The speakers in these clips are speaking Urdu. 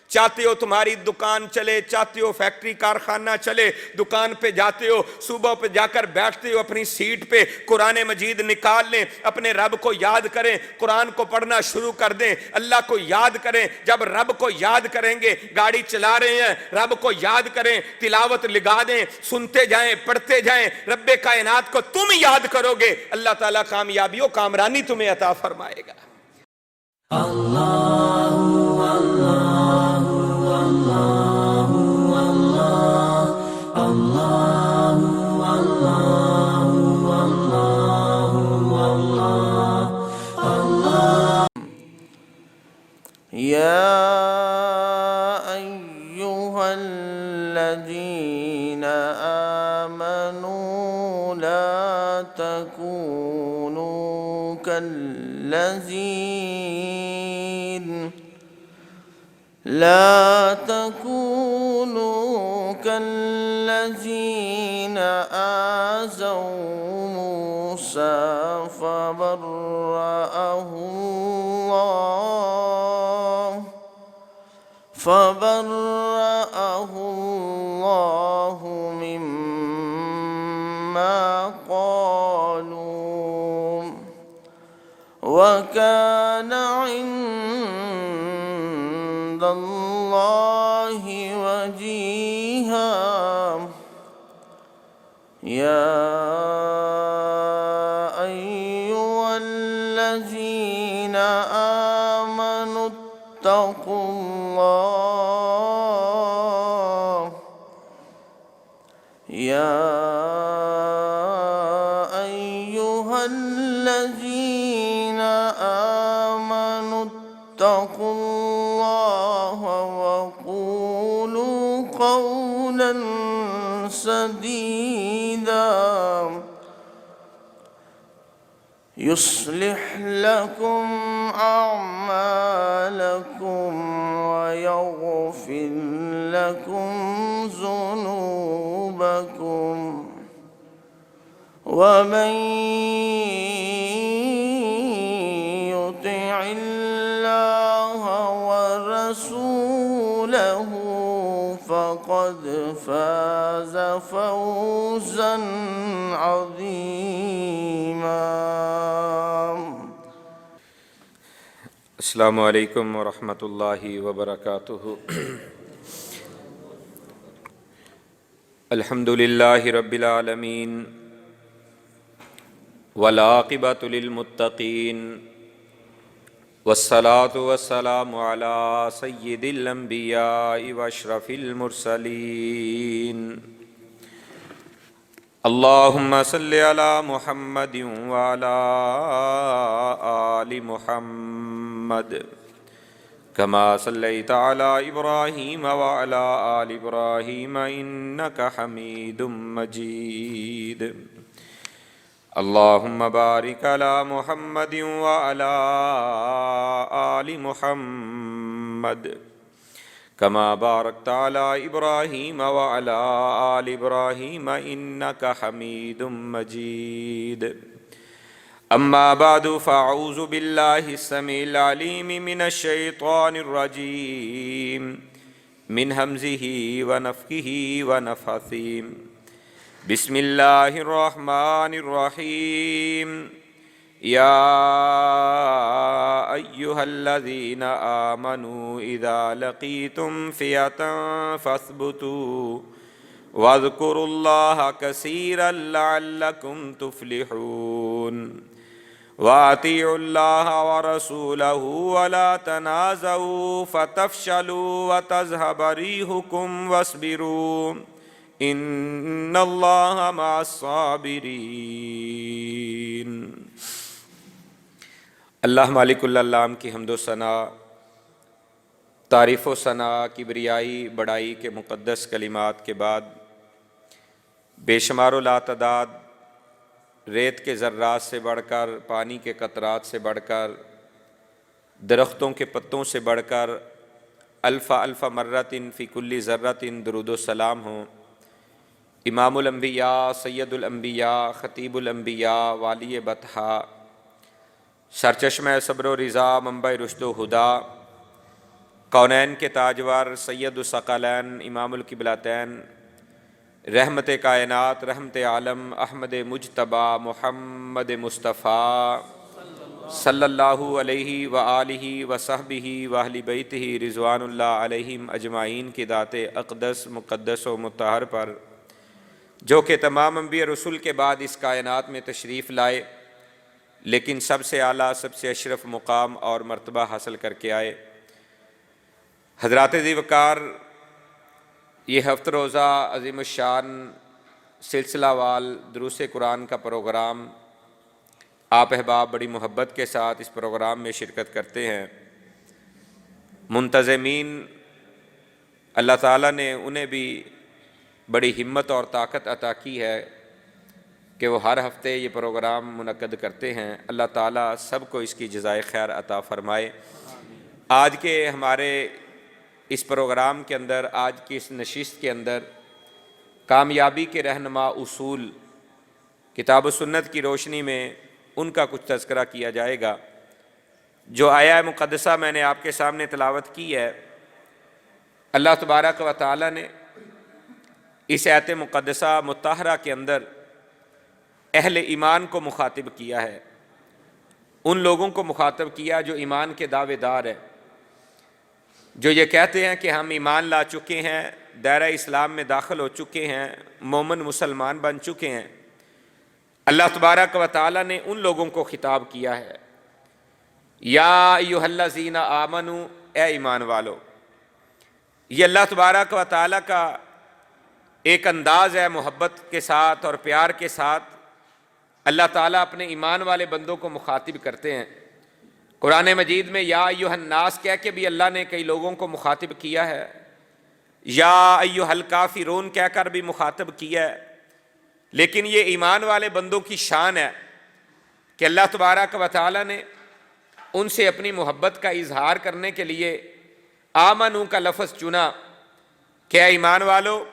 چاہتے ہو تمہاری دکان چلے، چاہتے ہو فیکٹری کارخانہ چلے، دکان پہ جاتے ہو، صبح پہ جا کر بیٹھتے ہو اپنی سیٹ پہ، قرآن مجید نکال لیں، اپنے رب کو یاد کریں، قرآن کو پڑھنا شروع کر دیں، اللہ کو یاد کریں۔ جب رب کو یاد کریں گے، گاڑی چلا رہے ہیں رب کو یاد کریں، تلاوت لگا دیں، سنتے جائیں، پڑھتے جائیں، رب کائنات کو تم یاد کرو گے، اللہ تعالیٰ کامیابی و کامرانی تمہیں عطا فرمائے گا۔ يا أيها الذين آمنوا لا تكونوا كالذين آذوا موسى فبرأه الله مما قالوا وكان عند الله وجيها يا أيها الذين آمنوا اتقوا الله يا أيها الذين آمنوا اتقوا الله وقولوا قولا سديدا يصلح لكم أعمالكم ويغفر لكم ذنوبكم ومن يطع الله ورسوله فقد فاز فوزا عظيما۔ السلام علیکم ورحمۃ اللہ وبرکاتہ۔ الحمد للہ رب العالمین والعاقبۃ للمتقین والصلاة والسلام علی سید الانبیاء واشرف المرسلین۔ اللہم صلی علی محمد وعلی آل محمد کما صلیت علی ابراہیم وعلی آل ابراہیم انک حمید مجید۔ اللہم بارک علی محمد وعلی آل محمد کما بارکت علی ابراہیم وعلی آل ابراہیم انک حمید مجید۔ اما بعد فاعوذ باللہ السمیع العلیم من الشیطان الرجیم من ہمزہ ونفخہ ونفثہ۔ بسم اللہ الرحمن الرحیم۔ یا ایہا الذین آمنوا اذا لقیتم فئۃ فاثبتوا واذکروا اللہ کثیرا لعلکم تفلحون۔ وَأَطِيعُوا اللَّهَ وَرَسُولَهُ وَلَا تَنَازَعُوا فَتَفْشَلُوا وَتَذْهَبَ رِيحُكُمْ وَاصْبِرُوا إِنَّ اللَّهَ مَعَ الصَّابِرِينَ۔ اللہ مالک العلام کی حمد و ثنا، تعریف و ثنا، کبریائی بڑائی کے مقدس کلمات کے بعد بے شمار و لاتعداد ریت کے ذرات سے بڑھ کر، پانی کے قطرات سے بڑھ کر، درختوں کے پتوں سے بڑھ کر الف الف مرۃ فی کل ذرۃ درود و سلام ہوں امام الانبیاء، سید الانبیاء، خطیب الانبیاء، والی بطحا، سرچشمہ صبر و رضا، منبع رشد و ہدا، کونین کے تاجور سید الثقلین امام القبلتین رحمت کائنات رحمت عالم احمد مجتبی محمد مصطفیٰ صلی اللہ علیہ وآلہ وصحبہ واہل بیتہ رضوان اللہ علیہم اجمعین کی ذات اقدس مقدس و مطہر پر جو کہ تمام انبیاء رسول کے بعد اس کائنات میں تشریف لائے، لیکن سب سے اعلیٰ سب سے اشرف مقام اور مرتبہ حاصل کر کے آئے۔ حضرات ذی وقار، یہ ہفتہ روزہ عظیم الشان سلسلہ وال دروس قرآن کا پروگرام آپ احباب بڑی محبت کے ساتھ اس پروگرام میں شرکت کرتے ہیں۔ منتظمین اللہ تعالیٰ نے انہیں بھی بڑی ہمت اور طاقت عطا کی ہے کہ وہ ہر ہفتے یہ پروگرام منعقد کرتے ہیں۔ اللہ تعالیٰ سب کو اس کی جزائے خیر عطا فرمائے۔ آج کے ہمارے اس پروگرام کے اندر، آج کی اس نشست کے اندر کامیابی کے رہنما اصول کتاب و سنت کی روشنی میں ان کا کچھ تذکرہ کیا جائے گا۔ جو آیہ مقدسہ میں نے آپ کے سامنے تلاوت کی ہے، اللہ تبارک و تعالیٰ نے اس آیت مقدسہ مطہرہ کے اندر اہل ایمان کو مخاطب کیا ہے، ان لوگوں کو مخاطب کیا جو ایمان کے دعوے دار ہیں، جو یہ کہتے ہیں کہ ہم ایمان لا چکے ہیں، دائرہ اسلام میں داخل ہو چکے ہیں، مومن مسلمان بن چکے ہیں۔ اللہ تبارک و تعالیٰ نے ان لوگوں کو خطاب کیا ہے، یا ایھا الذین آمنوا، اے ایمان والو۔ یہ اللہ تبارک و تعالیٰ کا ایک انداز ہے محبت کے ساتھ اور پیار کے ساتھ اللہ تعالیٰ اپنے ایمان والے بندوں کو مخاطب کرتے ہیں۔ قرآن مجید میں یا ایھا الناس کہہ کے بھی اللہ نے کئی لوگوں کو مخاطب کیا ہے، یا ایھا الکافرون کہہ کر بھی مخاطب کیا ہے، لیکن یہ ایمان والے بندوں کی شان ہے کہ اللہ تبارک و تعالیٰ نے ان سے اپنی محبت کا اظہار کرنے کے لیے آمنو کا لفظ چنا کہ اے ایمان والو۔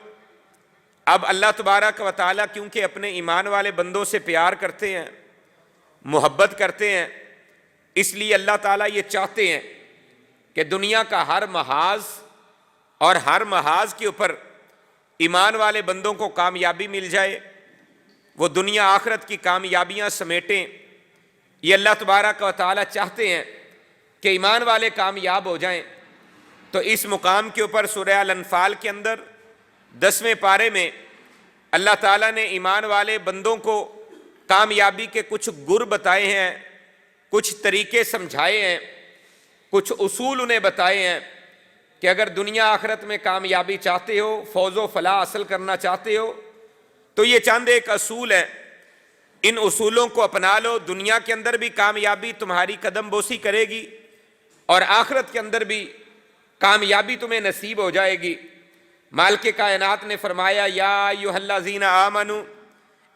اب اللہ تبارک و تعالیٰ کیونکہ اپنے ایمان والے بندوں سے پیار کرتے ہیں، محبت کرتے ہیں، اس لیے اللہ تعالیٰ یہ چاہتے ہیں کہ دنیا کا ہر محاذ اور ہر محاذ کے اوپر ایمان والے بندوں کو کامیابی مل جائے، وہ دنیا آخرت کی کامیابیاں سمیٹیں۔ یہ اللہ تبارک و تعالیٰ چاہتے ہیں کہ ایمان والے کامیاب ہو جائیں۔ تو اس مقام کے اوپر سورہ الانفال کے اندر 10ویں پارے میں اللہ تعالیٰ نے ایمان والے بندوں کو کامیابی کے کچھ گر بتائے ہیں، کچھ طریقے سمجھائے ہیں، کچھ اصول انہیں بتائے ہیں کہ اگر دنیا آخرت میں کامیابی چاہتے ہو، فوز و فلاح حاصل کرنا چاہتے ہو، تو یہ چند ایک اصول ہیں، ان اصولوں کو اپنا لو۔ دنیا کے اندر بھی کامیابی تمہاری قدم بوسی کرے گی اور آخرت کے اندر بھی کامیابی تمہیں نصیب ہو جائے گی۔ مالک کائنات نے فرمایا یا ایھا الذین آمنوا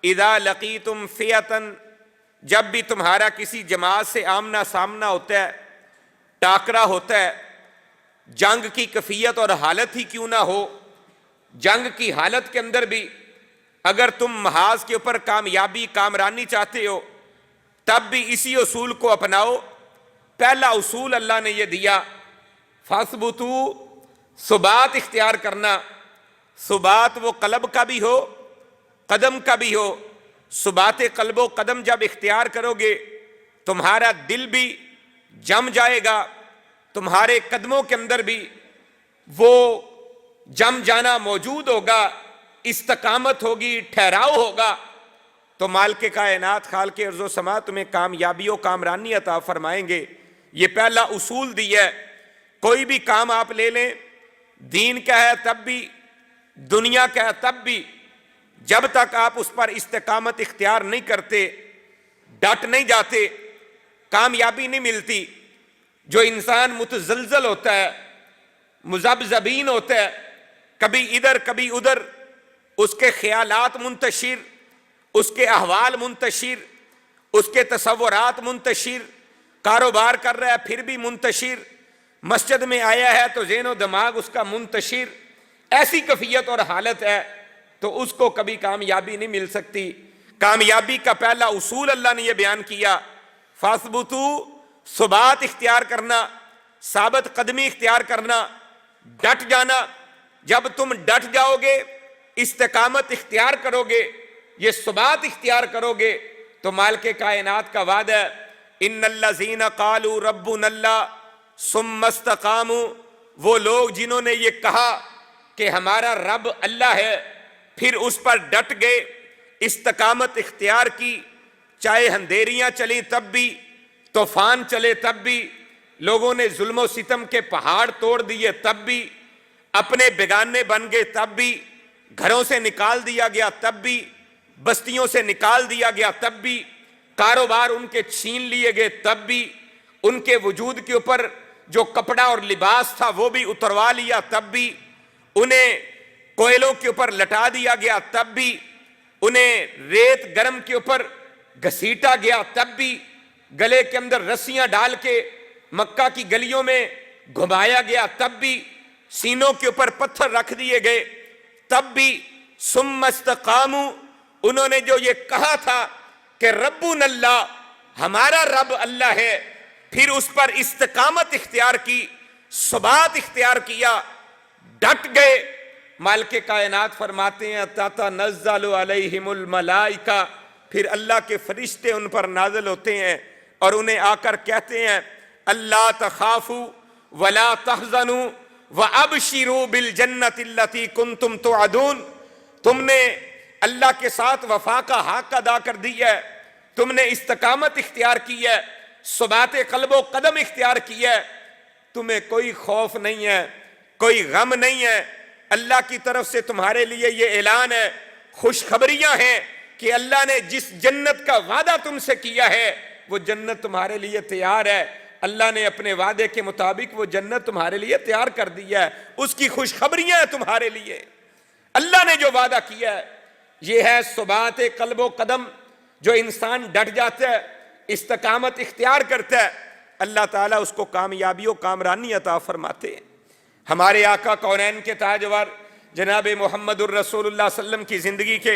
اذا لقیتم فئۃ، جب بھی تمہارا کسی جماعت سے آمنا سامنا ہوتا ہے، ٹاکرا ہوتا ہے، جنگ کی کیفیت اور حالت ہی کیوں نہ ہو، جنگ کی حالت کے اندر بھی اگر تم محاذ کے اوپر کامیابی کامرانی چاہتے ہو، تب بھی اسی اصول کو اپناؤ۔ پہلا اصول اللہ نے یہ دیا، فاثبتوا، ثبات اختیار کرنا۔ ثبات وہ قلب کا بھی ہو، قدم کا بھی ہو۔ ثبات قلب و قدم جب اختیار کرو گے، تمہارا دل بھی جم جائے گا، تمہارے قدموں کے اندر بھی وہ جم جانا موجود ہوگا، استقامت ہوگی، ٹھہراؤ ہوگا، تو مالک کائنات خالق ارض و سما تمہیں کامیابی و کامرانی عطا فرمائیں گے۔ یہ پہلا اصول دیا ہے۔ کوئی بھی کام آپ لے لیں، دین کا ہے تب بھی، دنیا کا ہے تب بھی، جب تک آپ اس پر استقامت اختیار نہیں کرتے، ڈٹ نہیں جاتے، کامیابی نہیں ملتی۔ جو انسان متزلزل ہوتا ہے، مذبذبین ہوتا ہے، کبھی ادھر کبھی ادھر، اس کے خیالات منتشر، اس کے احوال منتشر، اس کے تصورات منتشر، کاروبار کر رہا ہے پھر بھی منتشر، مسجد میں آیا ہے تو ذہن و دماغ اس کا منتشر، ایسی کیفیت اور حالت ہے تو اس کو کبھی کامیابی نہیں مل سکتی۔ کامیابی کا پہلا اصول اللہ نے یہ بیان کیا، فاثبتوا، ثبات اختیار کرنا۔ ثابت قدمی اختیار کرنا، ڈٹ جانا. جب تم ڈٹ جاؤ گے، استقامت اختیار کرو گے، یہ ثبات اختیار کرو گے، تو مالک کائنات کا وعدہ ہے ان الذین قالوا ربنا اللہ ثم استقاموا، وہ لوگ جنہوں نے یہ کہا کہ ہمارا رب اللہ ہے، پھر اس پر ڈٹ گئے، استقامت اختیار کی، چاہے اندھیریاں چلیں تب بھی، طوفان چلے تب بھی، لوگوں نے ظلم و ستم کے پہاڑ توڑ دیے تب بھی، اپنے بیگانے بن گئے تب بھی، گھروں سے نکال دیا گیا تب بھی، بستیوں سے نکال دیا گیا تب بھی، کاروبار ان کے چھین لیے گئے تب بھی، ان کے وجود کے اوپر جو کپڑا اور لباس تھا وہ بھی اتروا لیا تب بھی، انہیں کوئلوں کے اوپر لٹا دیا گیا تب بھی، انہیں ریت گرم کے اوپر گھسیٹا گیا تب بھی، گلے کے اندر رسیاں ڈال کے مکہ کی گلیوں میں گھمایا گیا تب بھی، سینوں کے اوپر پتھر رکھ دیے گئے تب بھی، ثم استقاموا، انہوں نے جو یہ کہا تھا کہ ربنا اللہ، ہمارا رب اللہ ہے، پھر اس پر استقامت اختیار کی، ثبات اختیار کیا، ڈٹ گئے. مالک کائنات فرماتے ہیں تتنزل علیہم الملائکہ، پھر اللہ کے فرشتے ان پر نازل ہوتے ہیں اور انہیں آ کر کہتے ہیں اللہ تخافوا ولا تحزنوا وابشروا بالجنۃ التي کنتم توعدون، تم نے اللہ کے ساتھ وفا کا حق ادا کر دیا ہے، تم نے استقامت اختیار کی ہے، ثبات قلب و قدم اختیار کی ہے، تمہیں کوئی خوف نہیں ہے، کوئی غم نہیں ہے. اللہ کی طرف سے تمہارے لیے یہ اعلان ہے، خوشخبریاں ہیں کہ اللہ نے جس جنت کا وعدہ تم سے کیا ہے وہ جنت تمہارے لیے تیار ہے. اللہ نے اپنے وعدے کے مطابق وہ جنت تمہارے لیے تیار کر دی ہے، اس کی خوشخبریاں ہیں تمہارے لیے. اللہ نے جو وعدہ کیا ہے یہ ہے ثبات قلب و قدم. جو انسان ڈٹ جاتا ہے، استقامت اختیار کرتا ہے، اللہ تعالیٰ اس کو کامیابی و کامرانی عطا فرماتے ہیں. ہمارے آقا کونین کے تاجور جناب محمد الرسول اللہ صلی اللہ علیہ وسلم کی زندگی کے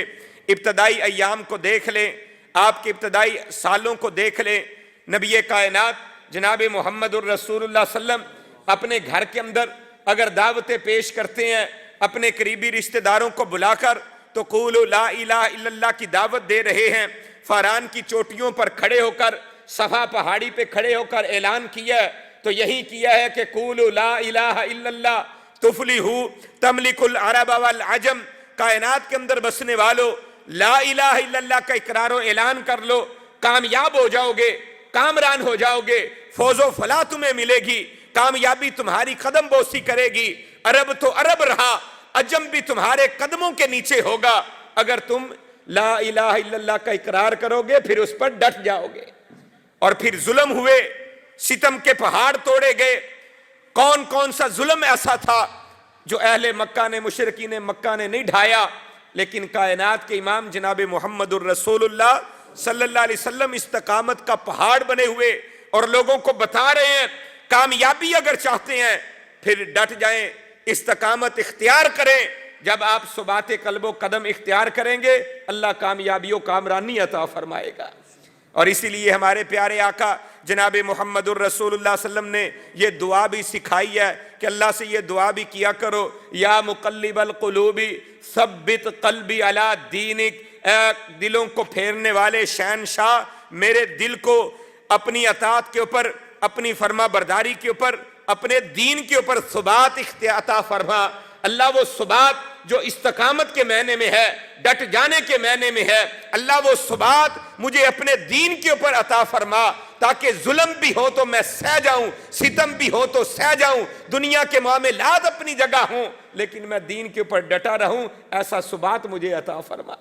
ابتدائی ایام کو دیکھ لیں، آپ کے ابتدائی سالوں کو دیکھ لیں. نبی کائنات جناب محمد الرسول اللہ صلی اللہ علیہ وسلم اپنے گھر کے اندر اگر دعوتیں پیش کرتے ہیں اپنے قریبی رشتہ داروں کو بلا کر تو قولوا لا الہ الا اللہ کی دعوت دے رہے ہیں. فاران کی چوٹیوں پر کھڑے ہو کر، صفا پہاڑی پہ کھڑے ہو کر اعلان کیا ہے تو یہی کیا ہے کہ قولوا لا الہ الا اللہ تفلحوا تملک العرب والعجم. کائنات کے اندر بسنے والو، لا الہ الا اللہ کا اقرار و اعلان کر لو، کامیاب ہو جاؤ گے، کامران ہو جاؤ گے، فوز و فلاح تمہیں ملے گی، کامیابی تمہاری قدم بوسی کرے گی. عرب تو عرب رہا، عجم بھی تمہارے قدموں کے نیچے ہوگا اگر تم لا الہ الا اللہ کا اقرار کرو گے، پھر اس پر ڈٹ جاؤ گے. اور پھر ظلم ہوئے، ستم کے پہاڑ توڑے گئے. کون کون سا ظلم ایسا تھا جو اہل مکہ نے، مشرکین مکہ نے نہیں ڈھایا، لیکن کائنات کے امام جناب محمد الرسول اللہ صلی اللہ علیہ وسلم استقامت کا پہاڑ بنے ہوئے اور لوگوں کو بتا رہے ہیں کامیابی اگر چاہتے ہیں پھر ڈٹ جائیں، استقامت اختیار کریں. جب آپ ثبات قلب و قدم اختیار کریں گے اللہ کامیابی و کامرانی عطا فرمائے گا. اور اسی لیے ہمارے پیارے آقا جناب محمد الرسول اللہ صلی اللہ علیہ وسلم نے یہ دعا بھی سکھائی ہے کہ اللہ سے یہ دعا بھی کیا کرو، یا مقلب القلوب ثبت قلبی علی دینک، اے دلوں کو پھیرنے والے شہنشاہ، میرے دل کو اپنی اطاعت کے اوپر، اپنی فرما برداری کے اوپر، اپنے دین کے اوپر ثبات عطا فرما. اللہ وہ ثبات جو استقامت کے معنی میں ہے، ڈٹ جانے کے معنی میں ہے، اللہ وہ ثبات مجھے اپنے دین کے اوپر عطا فرما تاکہ ظلم بھی ہو تو میں سہ جاؤں، ستم بھی ہو تو سہ جاؤں، دنیا کے معاملات اپنی جگہ ہوں لیکن میں دین کے اوپر ڈٹا رہوں، ایسا ثبات مجھے عطا فرما.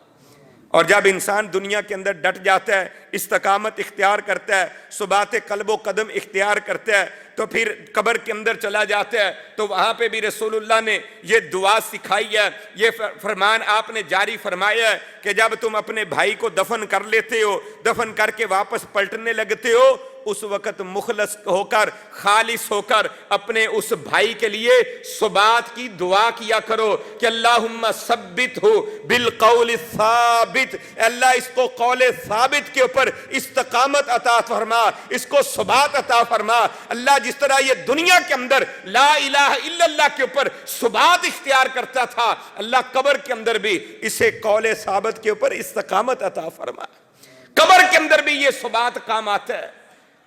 اور جب انسان دنیا کے اندر ڈٹ جاتا ہے، استقامت اختیار کرتا ہے، ثبات قلب و قدم اختیار کرتا ہے، تو پھر قبر کے اندر چلا جاتا ہے تو وہاں پہ بھی رسول اللہ نے یہ دعا سکھائی ہے، یہ فرمان آپ نے جاری فرمایا ہے کہ جب تم اپنے بھائی کو دفن کر لیتے ہو، دفن کر کے واپس پلٹنے لگتے ہو اس وقت مخلص ہو کر خالص ہو کر اپنے اس بھائی کے لیے ثبات کی دعا کیا کرو کہ اللہم ثبت ہو بالقول الثابت، اللہ اس کو قول ثابت کے اوپر استقامت عطا فرما، اس کو ثبات عطا فرما۔ اللہ جس طرح یہ دنیا کے اندر لا الہ الا اللہ کے اوپر ثبات اختیار کرتا تھا، اللہ قبر کے اندر بھی اسے قول ثابت کے اوپر استقامت عطا فرما۔ قبر کے اندر بھی یہ ثبات کام آتا ہے،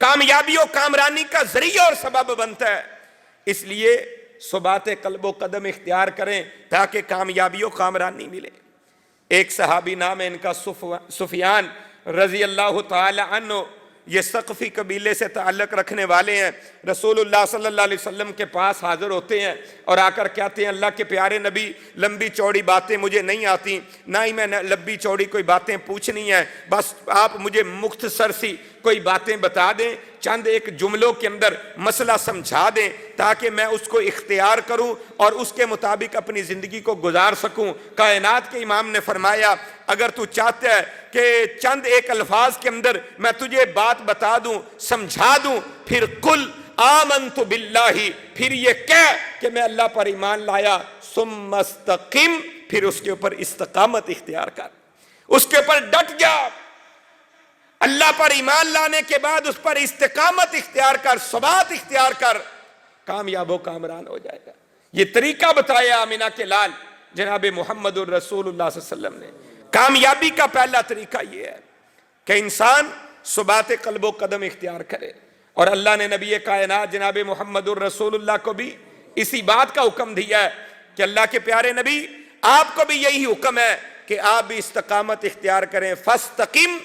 کامیابی و کامرانی کا ذریعہ اور سبب بنتا ہے۔ اس لیے ثبات قلب و قدم اختیار کریں تاکہ کامیابی و کامرانی ملے۔ ایک صحابی نام ہے ان کا سفیان رضی اللہ تعالی عنہ، یہ ثقفی قبیلے سے تعلق رکھنے والے ہیں۔ رسول اللہ صلی اللہ علیہ وسلم کے پاس حاضر ہوتے ہیں اور آ کر کہتے ہیں اللہ کے پیارے نبی، لمبی چوڑی باتیں مجھے نہیں آتی، نہ ہی میں لمبی چوڑی کوئی باتیں پوچھنی ہیں، بس آپ مجھے مختصر سی کوئی باتیں بتا دیں، چند ایک جملوں کے اندر مسئلہ سمجھا دیں تاکہ میں اس کو اختیار کروں اور اس کے مطابق اپنی زندگی کو گزار سکوں۔ کائنات کے امام نے فرمایا اگر تو چاہتا ہے کہ چند ایک الفاظ کے اندر میں تجھے بات بتا دوں، سمجھا دوں، پھر قل آمنت باللہ، پھر یہ کہہ کہ میں اللہ پر ایمان لایا، ثم استقم، پھر اس کے اوپر استقامت اختیار کر، اس کے اوپر ڈٹ جا، اللہ پر ایمان لانے کے بعد اس پر استقامت اختیار کر، ثبات اختیار کر، کامیاب و کامران ہو جائے گا۔ یہ طریقہ بتایا آمینہ کے لال جناب محمد الرسول اللہ صلی اللہ علیہ وسلم نے۔ کامیابی کا پہلا طریقہ یہ ہے کہ انسان ثبات قلب و قدم اختیار کرے، اور اللہ نے نبی کائنات جناب محمد الرسول اللہ کو بھی اسی بات کا حکم دیا ہے کہ اللہ کے پیارے نبی آپ کو بھی یہی حکم ہے کہ آپ بھی استقامت اختیار کریں، فاستقم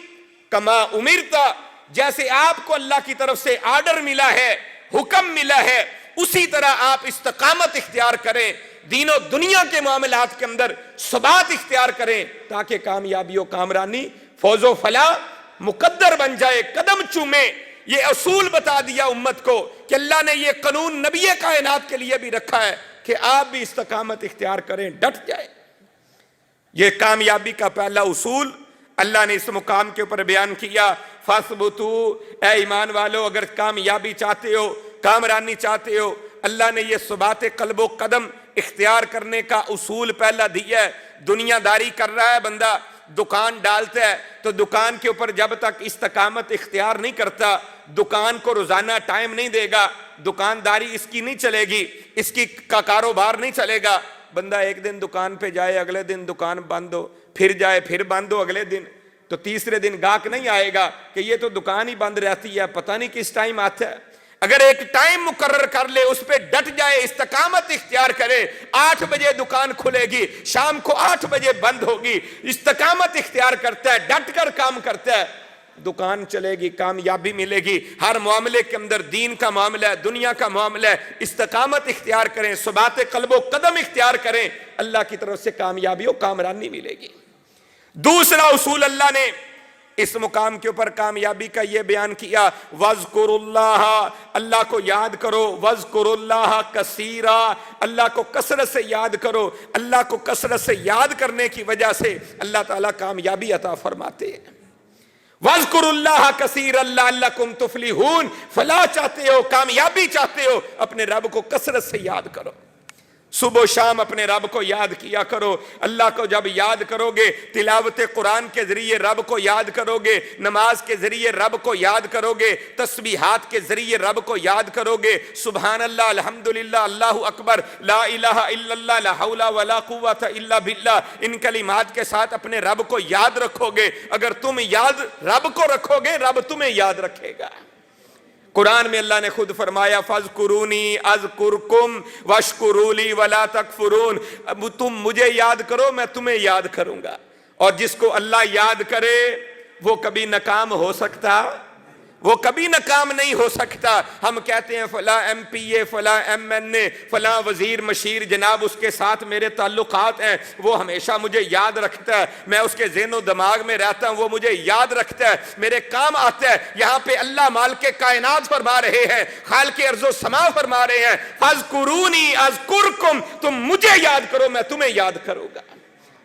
کما امرتا، جیسے آپ کو اللہ کی طرف سے آرڈر ملا ہے، حکم ملا ہے، اسی طرح آپ استقامت اختیار کریں، دین و دنیا کے معاملات کے اندر ثبات اختیار کریں تاکہ کامیابی و کامرانی، فوز و فلاح مقدر بن جائے، قدم چومے۔ یہ اصول بتا دیا امت کو کہ اللہ نے یہ قانون نبی کائنات کے لیے بھی رکھا ہے کہ آپ بھی استقامت اختیار کریں، ڈٹ جائیں۔ یہ کامیابی کا پہلا اصول اللہ نے اس مقام کے اوپر بیان کیا، فَاثْبُتُوا، اے ایمان والو اگر کامیابی چاہتے ہو، کامرانی چاہتے ہو، اللہ نے یہ ثبات قلب و قدم اختیار کرنے کا اصول پہلا دیا ہے۔ دنیا داری کر رہا ہے بندہ، دکان ڈالتا ہے تو دکان کے اوپر جب تک استقامت اختیار نہیں کرتا، دکان کو روزانہ ٹائم نہیں دے گا، دکانداری اس کی نہیں چلے گی، اس کی کا کاروبار نہیں چلے گا۔ بندہ ایک دن دکان پہ جائے، اگلے دن دکان بند ہو، پھر جائے پھر بند ہو اگلے دن، تو تیسرے دن گاہک نہیں آئے گا کہ یہ تو دکان ہی بند رہتی ہے، پتہ نہیں کس ٹائم آتا ہے۔ اگر ایک ٹائم مقرر کر لے، اس پہ ڈٹ جائے، استقامت اختیار کرے، 8 بجے دکان کھلے گی، شام کو 8 بجے بند ہوگی، استقامت اختیار کرتا ہے، ڈٹ کر کام کرتا ہے، دکان چلے گی، کامیابی ملے گی۔ ہر معاملے کے اندر، دین کا معاملہ ہے، دنیا کا معاملہ ہے، استقامت اختیار کریں، ثبات قلب و قدم اختیار کریں، اللہ کی طرف سے کامیابی و کامرانی ملے گی۔ دوسرا اصول اللہ نے اس مقام کے اوپر کامیابی کا یہ بیان کیا، وَاذْكُرُوا اللَّهَ، اللہ کو یاد کرو، وَاذْكُرُوا اللَّهَ كَثِيرًا، اللہ کو کثرت سے یاد کرو۔ اللہ کو کثرت سے یاد کرنے کی وجہ سے اللہ تعالیٰ کامیابی عطا فرماتے ہیں۔ وَاذْكُرُوا اللَّهَ كَثِيرًا لَعَلَّكُمْ تُفْلِحُونَ، فلاح چاہتے ہو، کامیابی چاہتے ہو، اپنے رب کو کثرت سے یاد کرو، صبح و شام اپنے رب کو یاد کیا کرو۔ اللہ کو جب یاد کرو گے، تلاوت قرآن کے ذریعے رب کو یاد کرو گے، نماز کے ذریعے رب کو یاد کرو گے، تسبیحات کے ذریعے رب کو یاد کرو گے، سبحان اللہ، الحمدللہ، اللہ اکبر، لا الہ الا اللہ، لا حول ولا قوت الا باللہ، ان کلمات کے ساتھ اپنے رب کو یاد رکھو گے۔ اگر تم یاد رب کو رکھو گے، رب تمہیں یاد رکھے گا۔ قرآن میں اللہ نے خود فرمایا، فَاذْكُرُونِي أَذْكُرْكُمْ وَاشْكُرُوا لِي وَلَا تَكْفُرُونَ، اب تم مجھے یاد کرو، میں تمہیں یاد کروں گا۔ اور جس کو اللہ یاد کرے وہ کبھی ناکام ہو سکتا؟ وہ کبھی ناکام نہیں ہو سکتا۔ ہم کہتے ہیں فلاں ایم پی اے، فلاں ایم این اے، فلاں وزیر مشیر جناب، اس کے ساتھ میرے تعلقات ہیں، وہ ہمیشہ مجھے یاد رکھتا ہے، میں اس کے ذہن و دماغ میں رہتا ہوں، وہ مجھے یاد رکھتا ہے، میرے کام آتا ہے۔ یہاں پہ اللہ مالک کائنات فرما رہے ہیں، خالق ارض و سما فرما رہے ہیں، فَاذْكُرُونِي أَذْكُرْكُمْ، تم مجھے یاد کرو، میں تمہیں یاد کروں گا۔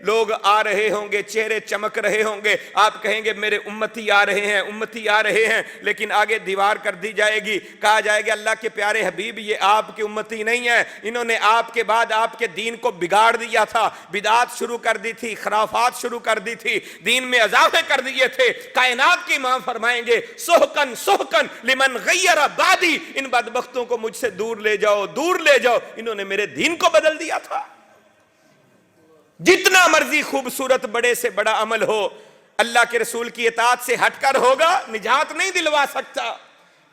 لوگ آ رہے ہوں گے، چہرے چمک رہے ہوں گے، آپ کہیں گے میرے امتی آ رہے ہیں، امتی آ رہے ہیں، لیکن آگے دیوار کر دی جائے گی، کہا جائے گا اللہ کے پیارے حبیب یہ آپ کی امتی نہیں ہے، انہوں نے آپ کے بعد آپ کے دین کو بگاڑ دیا تھا، بدعات شروع کر دی تھی، خرافات شروع کر دی تھی، دین میں اضافے کر دیے تھے۔ کائنات کے امام فرمائیں گے سحقن سحقن لمن غیر بعدی، ان بدبختوں کو مجھ سے دور لے جاؤ، دور لے جاؤ، انہوں نے میرے دین کو بدل دیا تھا۔ جتنا مرضی خوبصورت بڑے سے بڑا عمل ہو، اللہ کے رسول کی اطاعت سے ہٹ کر ہوگا، نجات نہیں دلوا سکتا،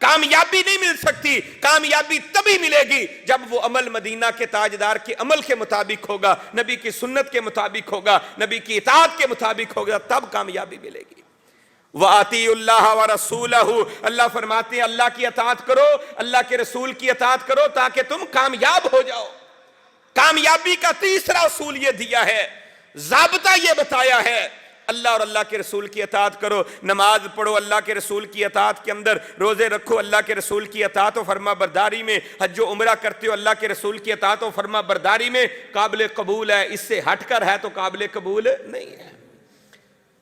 کامیابی نہیں مل سکتی۔ کامیابی تبھی ملے گی جب وہ عمل مدینہ کے تاجدار کے عمل کے مطابق ہوگا، نبی کی سنت کے مطابق ہوگا، نبی کی اطاعت کے مطابق ہوگا، تب کامیابی ملے گی۔ وَآتِيُوا اللَّهَ وَرَسُولَهُ، اللہ فرماتے ہیں اللہ کی اطاعت کرو، اللہ کے رسول کی اطاعت کرو تاکہ تم کامیاب ہو جاؤ۔ کامیابی کا تیسرا اصول یہ دیا ہے، ضابطہ یہ بتایا ہے، اللہ اور اللہ کے رسول کی اطاعت کرو، نماز پڑھو اللہ کے رسول کی اطاعت کے اندر، روزے رکھو اللہ کے رسول کی اطاعت و فرما برداری میں، حج و عمرہ کرتے ہو اللہ کے رسول کی اطاعت و فرما برداری میں، قابل قبول ہے، اس سے ہٹ کر ہے تو قابل قبول نہیں ہے۔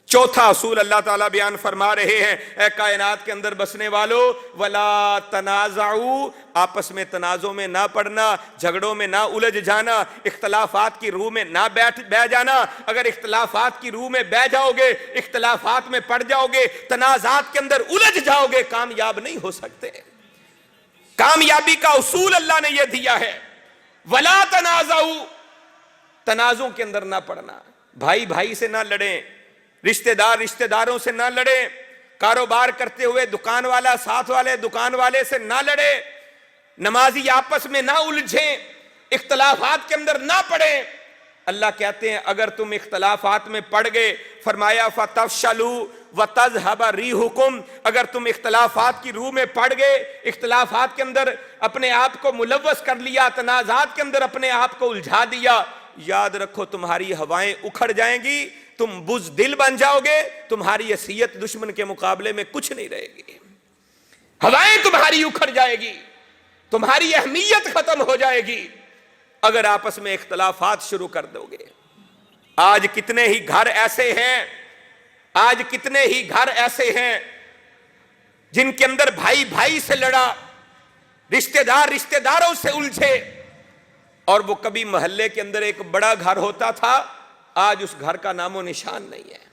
چوتھا اصول اللہ تعالیٰ بیان فرما رہے ہیں، اے کائنات کے اندر بسنے والو، وَلَا تَنَازَعُوا، آپس میں تنازع میں نہ پڑنا، جھگڑوں میں نہ الجھ جانا، اختلافات کی روح میں نہ بہ جانا۔ اگر اختلافات کی روح میں بہ جاؤ گے، اختلافات میں پڑ جاؤ گے، تنازعات کے اندر الجھ جاؤ گے، کامیاب نہیں ہو سکتے۔ کامیابی کا اصول اللہ نے یہ دیا ہے، وَلَا تَنَازَعُوا، تنازع کے اندر نہ پڑنا، بھائی بھائی سے نہ لڑیں، رشتہ دار رشتہ داروں سے نہ لڑے، کاروبار کرتے ہوئے دکان والا ساتھ والے دکان والے سے نہ لڑے، نمازی آپس میں نہ الجھیں، اختلافات کے اندر نہ پڑیں۔ اللہ کہتے ہیں اگر تم اختلافات میں پڑ گئے، فرمایا فَتَفْشَلُوا وَتَذْهَبَ رِيحُكُمْ، اگر تم اختلافات کی روح میں پڑ گئے، اختلافات کے اندر اپنے آپ کو ملوث کر لیا، تنازعات کے اندر اپنے آپ کو الجھا دیا، یاد رکھو تمہاری ہوائیں اکھڑ جائیں گی، تم بزدل بن جاؤ گے، تمہاری حیثیت دشمن کے مقابلے میں کچھ نہیں رہے گی، ہوائیں تمہاری اکھڑ جائے گی، تمہاری اہمیت ختم ہو جائے گی اگر آپس میں اختلافات شروع کر دو گے۔ آج کتنے ہی گھر ایسے ہیں، آج کتنے ہی گھر ایسے ہیں جن کے اندر بھائی بھائی سے لڑا، رشتہ دار رشتہ داروں سے الجھے، اور وہ کبھی محلے کے اندر ایک بڑا گھر ہوتا تھا، آج اس گھر کا نام و نشان نہیں ہے۔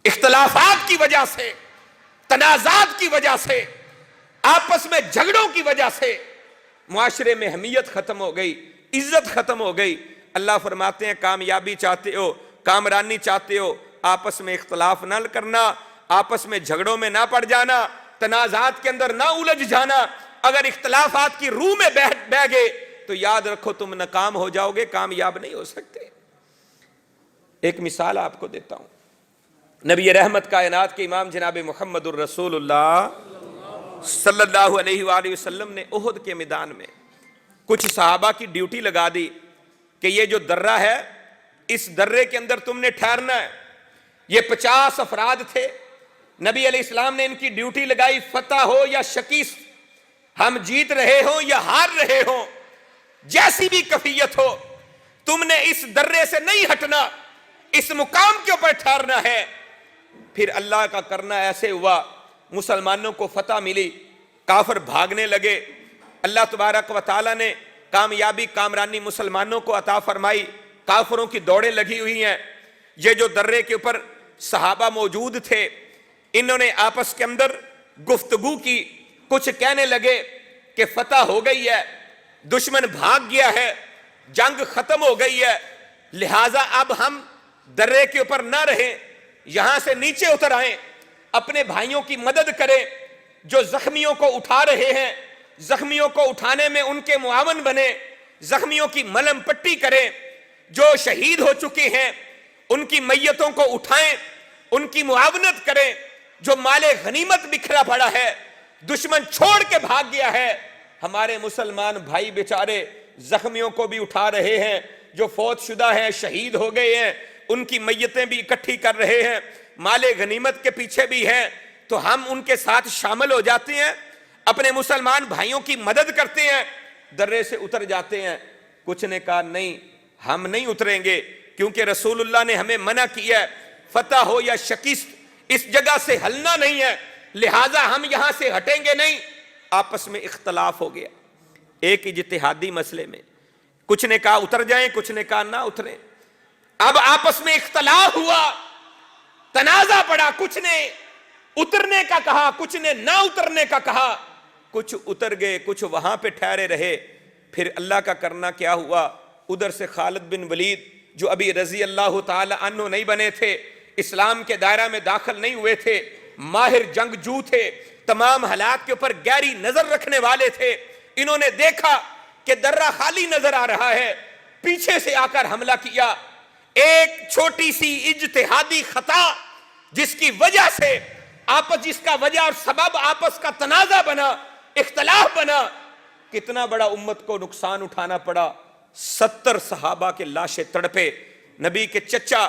اختلافات کی وجہ سے، تنازعات کی وجہ سے، آپس میں جھگڑوں کی وجہ سے معاشرے میں اہمیت ختم ہو گئی، عزت ختم ہو گئی۔ اللہ فرماتے ہیں کامیابی چاہتے ہو، کامرانی چاہتے ہو، آپس میں اختلاف نہ کرنا، آپس میں جھگڑوں میں نہ پڑ جانا، تنازعات کے اندر نہ الجھ جانا۔ اگر اختلافات کی روح میں بہ گئے تو یاد رکھو تم ناکام ہو جاؤ گے، کامیاب نہیں ہو سکتے۔ ایک مثال آپ کو دیتا ہوں، نبی رحمت کائنات کے امام جناب محمد الرسول اللہ صلی اللہ علیہ وآلہ وسلم نے احد کے میدان میں کچھ صحابہ کی ڈیوٹی لگا دی کہ یہ جو درہ ہے، اس درے کے اندر تم نے ٹھہرنا ہے۔ یہ 50 افراد تھے، نبی علیہ السلام نے ان کی ڈیوٹی لگائی، فتح ہو یا شکست، ہم جیت رہے ہوں یا ہار رہے ہوں، جیسی بھی کیفیت ہو، تم نے اس درے سے نہیں ہٹنا، اس مقام کے اوپر ٹھہرنا ہے۔ پھر اللہ کا کرنا ایسے ہوا، مسلمانوں کو فتح ملی، کافر بھاگنے لگے، اللہ تبارک و تعالیٰ نے کامیابی کامرانی مسلمانوں کو عطا فرمائی، کافروں کی دوڑیں لگی ہوئی ہیں۔ یہ جو درے کے اوپر صحابہ موجود تھے، انہوں نے آپس کے اندر گفتگو کی، کچھ کہنے لگے کہ فتح ہو گئی ہے، دشمن بھاگ گیا ہے، جنگ ختم ہو گئی ہے، لہٰذا اب ہم درے کے اوپر نہ رہیں، یہاں سے نیچے اتر آئیں، اپنے بھائیوں کی مدد کریں، جو زخمیوں کو اٹھا رہے ہیں، زخمیوں کو اٹھانے میں ان کے معاون بنے، زخمیوں کی ملم پٹی کریں، جو شہید ہو چکے ہیں ان کی میتوں کو اٹھائیں، ان کی معاونت کریں، جو مال غنیمت بکھرا پڑا ہے، دشمن چھوڑ کے بھاگ گیا ہے، ہمارے مسلمان بھائی بیچارے زخمیوں کو بھی اٹھا رہے ہیں، جو فوت شدہ ہیں، شہید ہو گئے ہیں، ان کی میتیں بھی اکٹھی کر رہے ہیں، مال غنیمت کے پیچھے بھی ہیں، تو ہم ان کے ساتھ شامل ہو جاتے ہیں، اپنے مسلمان بھائیوں کی مدد کرتے ہیں، درے سے اتر جاتے ہیں۔ کچھ نے کہا نہیں، ہم نہیں اتریں گے، کیونکہ رسول اللہ نے ہمیں منع کیا ہے فتح ہو یا شکست اس جگہ سے ہلنا نہیں ہے، لہٰذا ہم یہاں سے ہٹیں گے نہیں۔ آپس میں اختلاف ہو گیا ایک اجتہادی مسئلے میں، کچھ نے کہا اتر جائیں، کچھ نے کہا نہ اتریں۔ اب آپس میں اختلاف ہوا، تنازع پڑا، کچھ نے اترنے کا کہا، کچھ نے نہ اترنے کا کہا، کچھ اتر گئے، کچھ وہاں پہ ٹھہرے رہے۔ پھر اللہ کا کرنا کیا ہوا، ادھر سے خالد بن ولید جو ابھی رضی اللہ تعالی عنہ نہیں بنے تھے، اسلام کے دائرہ میں داخل نہیں ہوئے تھے، ماہر جنگجو تھے، تمام حالات کے اوپر گہری نظر رکھنے والے تھے، انہوں نے دیکھا کہ درہ خالی نظر آ رہا ہے، پیچھے سے آ کر حملہ کیا۔ ایک چھوٹی سی اجتہادی خطا جس کی وجہ سے جس کا وجہ اور سبب آپس کا تنازع بنا، اختلاف بنا، کتنا بڑا امت کو نقصان اٹھانا پڑا۔ 70 صحابہ کے لاشیں تڑپے، نبی کے چچا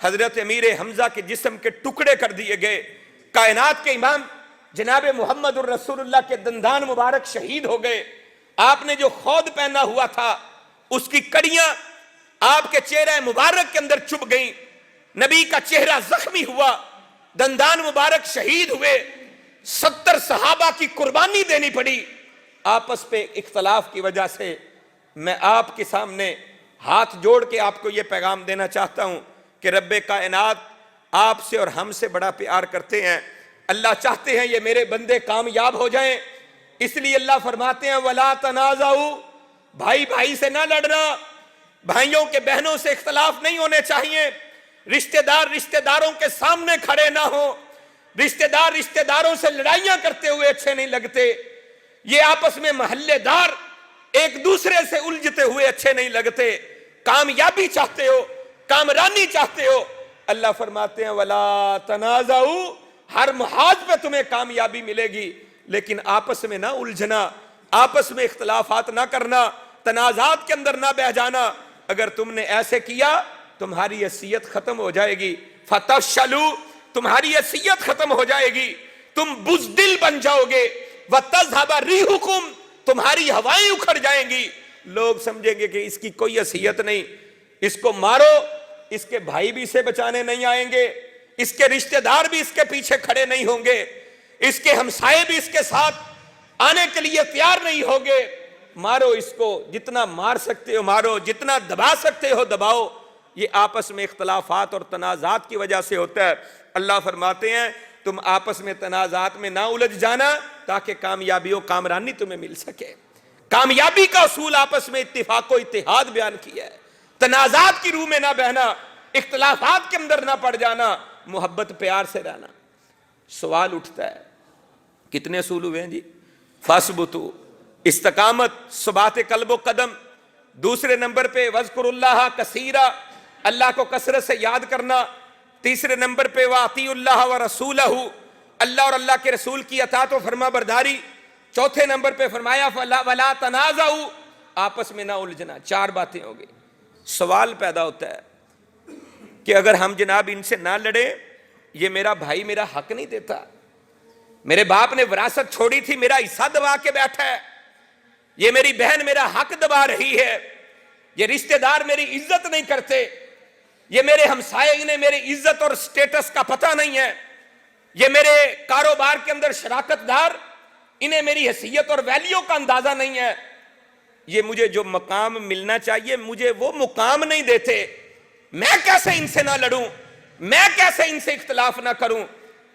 حضرت امیر حمزہ کے جسم کے ٹکڑے کر دیے گئے، کائنات کے امام جناب محمد الرسول اللہ کے دندان مبارک شہید ہو گئے، آپ نے جو خود پہنا ہوا تھا اس کی کڑیاں آپ کے چہرہ مبارک کے اندر چبھ گئیں، نبی کا چہرہ زخمی ہوا، دندان مبارک شہید ہوئے، 70 صحابہ کی قربانی دینی پڑی آپس پہ اختلاف کی وجہ سے۔ میں آپ کے سامنے ہاتھ جوڑ کے آپ کو یہ پیغام دینا چاہتا ہوں کہ رب کائنات آپ سے اور ہم سے بڑا پیار کرتے ہیں، اللہ چاہتے ہیں یہ میرے بندے کامیاب ہو جائیں، اس لیے اللہ فرماتے ہیں وَلَا تَنَازَعُوا، بھائی بھائی سے نہ لڑنا، بھائیوں کے بہنوں سے اختلاف نہیں ہونے چاہیے، رشتہ دار رشتہ داروں کے سامنے کھڑے نہ ہوں، رشتہ دار رشتہ داروں سے لڑائیاں کرتے ہوئے اچھے نہیں لگتے، یہ آپس میں محلے دار ایک دوسرے سے الجھتے ہوئے اچھے نہیں لگتے، کامیابی چاہتے ہو، کامرانی چاہتے ہو، اللہ فرماتے ہیں وَلَا تَنَازَعُوا، ہر محاذ پہ تمہیں کامیابی ملے گی، لیکن آپس میں نہ الجھنا، آپس میں اختلافات نہ کرنا، تنازعات کے اندر نہ بہ جانا۔ اگر تم نے ایسے کیا تمہاری حیثیت ختم ہو جائے گی، فَتَفْشَلُوا، تمہاری حیثیت ختم ہو جائے گی، تم بزدل بن جاؤ گے، وَتَذْهَبَ رِيحُكُمْ، تمہاری ہوائیں اکھڑ جائیں گی، لوگ سمجھیں گے کہ اس کی کوئی حیثیت نہیں، اس کو مارو، اس کے بھائی بھی اسے بچانے نہیں آئیں گے، اس کے رشتہ دار بھی اس کے پیچھے کھڑے نہیں ہوں گے، اس کے ہمسائے بھی اس کے ساتھ آنے کے لیے تیار نہیں ہوں گے، مارو اس کو، جتنا مار سکتے ہو مارو، جتنا دبا سکتے ہو دباؤ۔ یہ آپس میں اختلافات اور تنازعات کی وجہ سے ہوتا ہے۔ اللہ فرماتے ہیں تم آپس میں تنازعات میں نہ الجھ جانا تاکہ کامیابی و کامرانی تمہیں مل سکے۔ کامیابی کا اصول آپس میں اتفاق و اتحاد بیان کیا ہے، تنازعات کی روح میں نہ بہنا، اختلافات کے اندر نہ پڑ جانا، محبت پیار سے رہنا۔ سوال اٹھتا ہے کتنے اصول ہوئے ہیں جی؟ فَاثْبُتُوا، استقامت، ثبات قلب و قدم۔ دوسرے نمبر پہ وَاذْكُرُوا اللَّهَ كَثِيرًا، اللہ کو کثرت سے یاد کرنا۔ تیسرے نمبر پہ وَأَطِیعُوا اللَّهَ وَرَسُولَهُ، اللہ اور اللہ کے رسول کی اطاعت و فرما برداری۔ چوتھے نمبر پہ فرمایا وَلَا تَنَازَعُوا، آپس میں نہ الجھنا۔ 4 باتیں ہو گئی۔ سوال پیدا ہوتا ہے کہ اگر ہم جناب ان سے نہ لڑیں، یہ میرا بھائی میرا حق نہیں دیتا، میرے باپ نے وراثت چھوڑی تھی، میرا حصہ دبا کے بیٹھا ہے، یہ میری بہن میرا حق دبا رہی ہے، یہ رشتہ دار میری عزت نہیں کرتے، یہ میرے ہمسائے انہیں میری عزت اور سٹیٹس کا پتہ نہیں ہے، یہ میرے کاروبار کے اندر شراکت دار انہیں میری حیثیت اور ویلیو کا اندازہ نہیں ہے، یہ مجھے جو مقام ملنا چاہیے مجھے وہ مقام نہیں دیتے، میں کیسے ان سے نہ لڑوں، میں کیسے ان سے اختلاف نہ کروں۔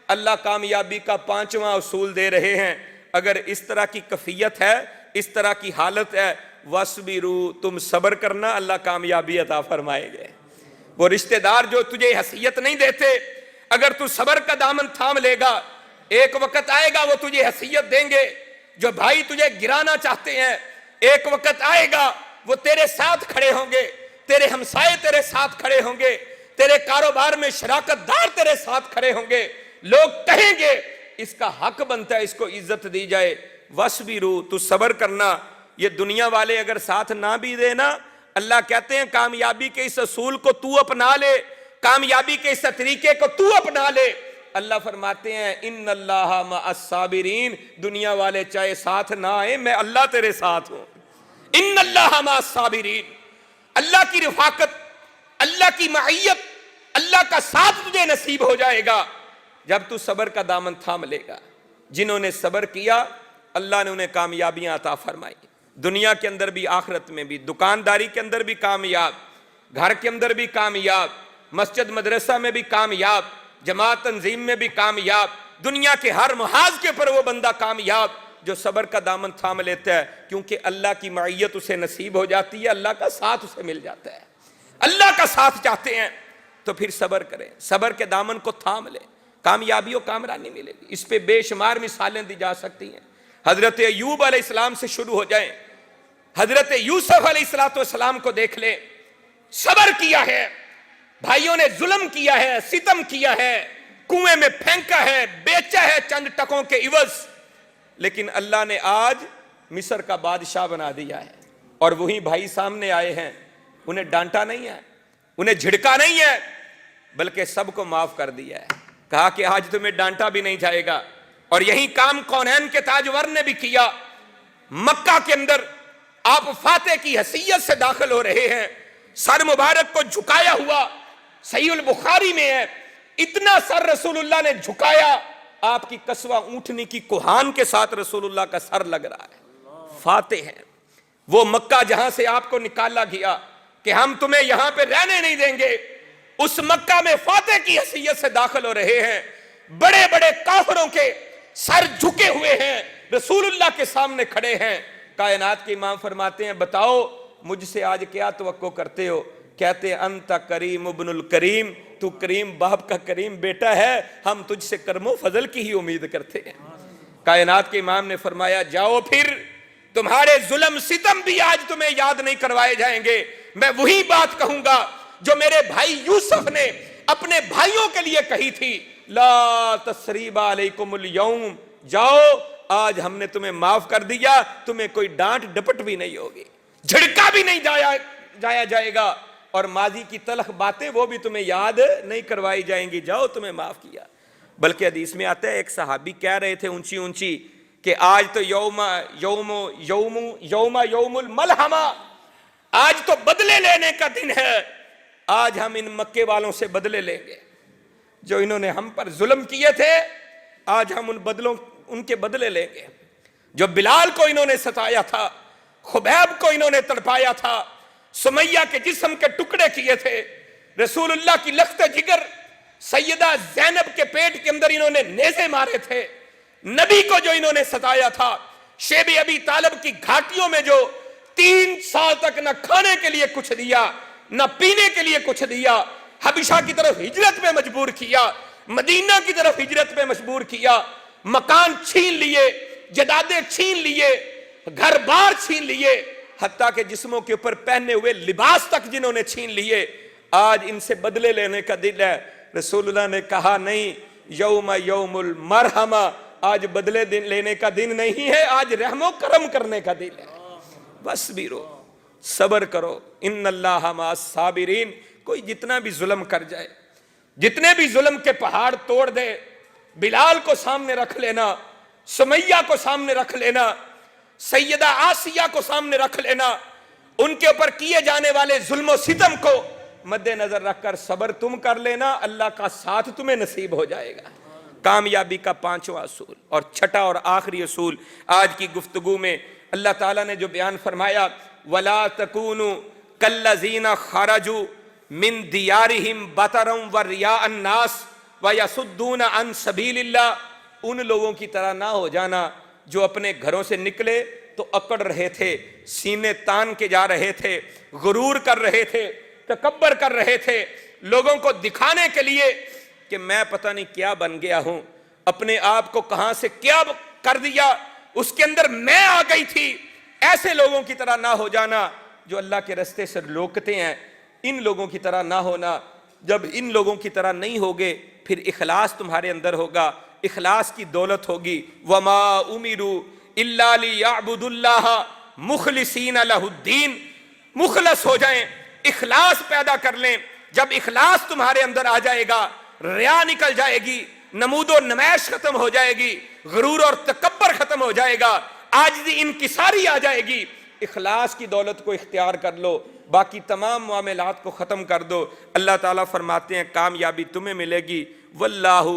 اللہ کامیابی کا 5واں اصول دے رہے ہیں، اگر اس طرح کی کیفیت ہے، اس طرح کی حالت ہے، وَاصْبِرُوا، تم صبر کرنا، اللہ کامیابی عطا فرمائے گے۔ وہ رشتہ دار جو تجھے حیثیت نہیں دیتے، اگر تو صبر کا دامن تھام لے گا، ایک وقت آئے گا وہ تجھے حیثیت دیں گے۔ جو بھائی تجھے گرانا چاہتے ہیں، ایک وقت آئے گا وہ تیرے ساتھ کھڑے ہوں گے، تیرے ہمسائے تیرے ساتھ کھڑے ہوں گے، تیرے کاروبار میں شراکت دار تیرے ساتھ کھڑے ہوں گے، لوگ کہیں گے اس کا حق بنتا ہے اس کو عزت دی جائے۔ وَاصْبِرُوا، تو صبر کرنا۔ یہ دنیا والے اگر ساتھ نہ بھی دینا، اللہ کہتے ہیں کامیابی کے اس اصول کو تو اپنا لے، کامیابی کے اس طریقے کو تو اپنا لے۔ اللہ فرماتے ہیں ان اللہ مع الصابرین، دنیا والے چاہے ساتھ نہ آئیں، میں اللہ تیرے ساتھ ہوں۔ ان اللہ مع الصابرین، اللہ کی رفاقت، اللہ کی معیت، اللہ کا ساتھ تجھے نصیب ہو جائے گا جب تو صبر کا دامن تھام لے گا۔ جنہوں نے صبر کیا اللہ نے انہیں کامیابیاں عطا فرمائی، دنیا کے اندر بھی آخرت میں بھی، دکانداری کے اندر بھی کامیاب، گھر کے اندر بھی کامیاب، مسجد مدرسہ میں بھی کامیاب، جماعت تنظیم میں بھی کامیاب، دنیا کے ہر محاذ کے پر وہ بندہ کامیاب جو صبر کا دامن تھام لیتا ہے، کیونکہ اللہ کی معیت اسے نصیب ہو جاتی ہے، اللہ کا ساتھ اسے مل جاتا ہے۔ اللہ کا ساتھ چاہتے ہیں تو پھر صبر کریں، صبر کے دامن کو تھام لیں، کامیابی و کامرانی ملے گی۔ اس پہ بے شمار مثالیں دی جا سکتی ہیں۔ حضرت ایوب علیہ السلام سے شروع ہو جائیں، حضرت یوسف علیہ السلام کو دیکھ لیں، صبر کیا ہے، بھائیوں نے ظلم کیا ہے، ستم کیا ہے، کنویں میں پھینکا ہے، بیچا ہے چند ٹکوں کے عوض، لیکن اللہ نے آج مصر کا بادشاہ بنا دیا ہے، اور وہی بھائی سامنے آئے ہیں، انہیں ڈانٹا نہیں ہے، انہیں جھڑکا نہیں ہے، بلکہ سب کو معاف کر دیا ہے، کہا کہ آج تمہیں ڈانٹا بھی نہیں جائے گا۔ اور یہی کام کونین کے تاجور نے بھی کیا۔ مکہ کے اندر آپ فاتح کی حیثیت سے داخل ہو رہے ہیں، سر مبارک کو جھکایا ہوا، صحیح البخاری میں ہے، اتنا سر رسول اللہ نے جھکایا، آپ کی قصوہ اونٹنی کی کوہان کے ساتھ رسول اللہ کا سر لگ رہا ہے۔ فاتح ہیں وہ مکہ جہاں سے آپ کو نکالا گیا کہ ہم تمہیں یہاں پہ رہنے نہیں دیں گے، اس مکہ میں فاتح کی حیثیت سے داخل ہو رہے ہیں، بڑے بڑے کافروں کے سر جھکے ہوئے ہیں، رسول اللہ کے سامنے کھڑے ہیں۔ کائنات کے امام فرماتے ہیں بتاؤ مجھ سے آج کیا توقع کرتے ہو؟ کہتے ہیں انت کریم ابن الکریم، تو کریم باپ کا کریم بیٹا ہے، ہم تجھ سے کرم و فضل کی ہی امید کرتے ہیں۔ کائنات کے امام نے فرمایا جاؤ پھر، تمہارے ظلم ستم بھی آج تمہیں یاد نہیں کروائے جائیں گے، میں وہی بات کہوں گا جو میرے بھائی یوسف نے اپنے بھائیوں کے لیے کہی تھی، لا تثریب علیکم اليوم، جاؤ آج ہم نے تمہیں معاف کر دیا، تمہیں کوئی ڈانٹ ڈپٹ بھی نہیں ہوگی، جھڑکا بھی نہیں جایا جائے گا، اور ماضی کی تلخ باتیں وہ بھی تمہیں یاد نہیں کروائی جائیں گی، جاؤ تمہیں معاف کیا۔ بلکہ حدیث میں آتا ہے ایک صحابی کہہ رہے تھے اونچی اونچی کہ آج تو یوم الملحمہ، آج تو بدلے لینے کا دن ہے، آج ہم ان مکے والوں سے بدلے لیں گے، جو انہوں نے ہم پر ظلم کیے تھے آج ہم ان کے بدلے لیں گے، جو بلال کو انہوں نے ستایا تھا، خبیب کو انہوں نے تڑپایا تھا، سمیہ کے جسم کے ٹکڑے کیے تھے، رسول اللہ کی لخت جگر سیدہ زینب کے پیٹ کے اندر انہوں نے نیزے مارے تھے، نبی کو جو انہوں نے ستایا تھا، شیب ابی طالب کی گھاٹیوں میں جو 3 سال تک نہ کھانے کے لیے کچھ دیا نہ پینے کے لیے کچھ دیا، حبشہ کی طرف ہجرت میں مجبور کیا، مدینہ کی طرف ہجرت میں مجبور کیا، مکان چھین لیے، جدادیں چھین لیے، گھر بار چھین لیے، حتیٰ کہ جسموں کے اوپر پہنے ہوئے لباس تک جنہوں نے چھین لیے، آج ان سے بدلے لینے کا دن ہے۔ رسول اللہ نے کہا نہیں، یوم المرحمہ، آج بدلے لینے کا دن نہیں ہے، آج رحم و کرم کرنے کا دن ہے۔ بس بیرو، صبر کرو، ان اللہ مع الصابرین۔ کوئی جتنا بھی ظلم کر جائے، جتنے بھی ظلم کے پہاڑ توڑ دے، بلال کو سامنے رکھ لینا، سمیہ کو سامنے رکھ لینا، سیدہ آسیہ کو سامنے رکھ لینا، ان کے اوپر کیے جانے والے ظلم و ستم کو مد نظر رکھ کر صبر تم کر لینا، اللہ کا ساتھ تمہیں نصیب ہو جائے گا۔ کامیابی کا 5واں اصول اور چھٹا اور آخری اصول آج کی گفتگو میں اللہ تعالیٰ نے جو بیان فرمایا، وَلَا تَكُونُوا كَالَّذِينَ خَرَجُوا مِن دِيَارِهِمْ بَطَرًا وَرِيَاءَ النَّاسِ وَيَصُدُّونَ عَن سَبِيلِ اللَّهِ، ان لوگوں کی طرح نہ ہو جانا جو اپنے گھروں سے نکلے تو اکڑ رہے تھے، سینے تان کے جا رہے تھے، غرور کر رہے تھے، تکبر کر رہے تھے، لوگوں کو دکھانے کے لیے کہ میں پتہ نہیں کیا بن گیا ہوں، اپنے آپ کو کہاں سے کیا کر دیا، اس کے اندر میں آ گئی تھی۔ ایسے لوگوں کی طرح نہ ہو جانا جو اللہ کے رستے سے روکتے ہیں، ان لوگوں کی طرح نہ ہونا۔ جب ان لوگوں کی طرح نہیں ہوگے پھر اخلاص تمہارے اندر ہوگا، اخلاص کی دولت ہوگی۔ وَمَا أُمِرُوا إِلَّا لِيَعْبُدُوا اللَّهَ مُخْلِصِينَ لَهُ الدِّينَ، مخلص ہو جائیں، اخلاص پیدا کر لیں۔ جب اخلاص تمہارے اندر آ جائے گا، ریا نکل جائے گی، نمود و نمائش ختم ہو جائے گی، غرور اور تکبر ختم ہو جائے گا، عاجزی انکساری آ جائے گی۔ اخلاص کی دولت کو اختیار کر لو، باقی تمام معاملات کو ختم کر دو۔ اللہ تعالیٰ فرماتے ہیں کامیابی تمہیں ملے گی، واللہ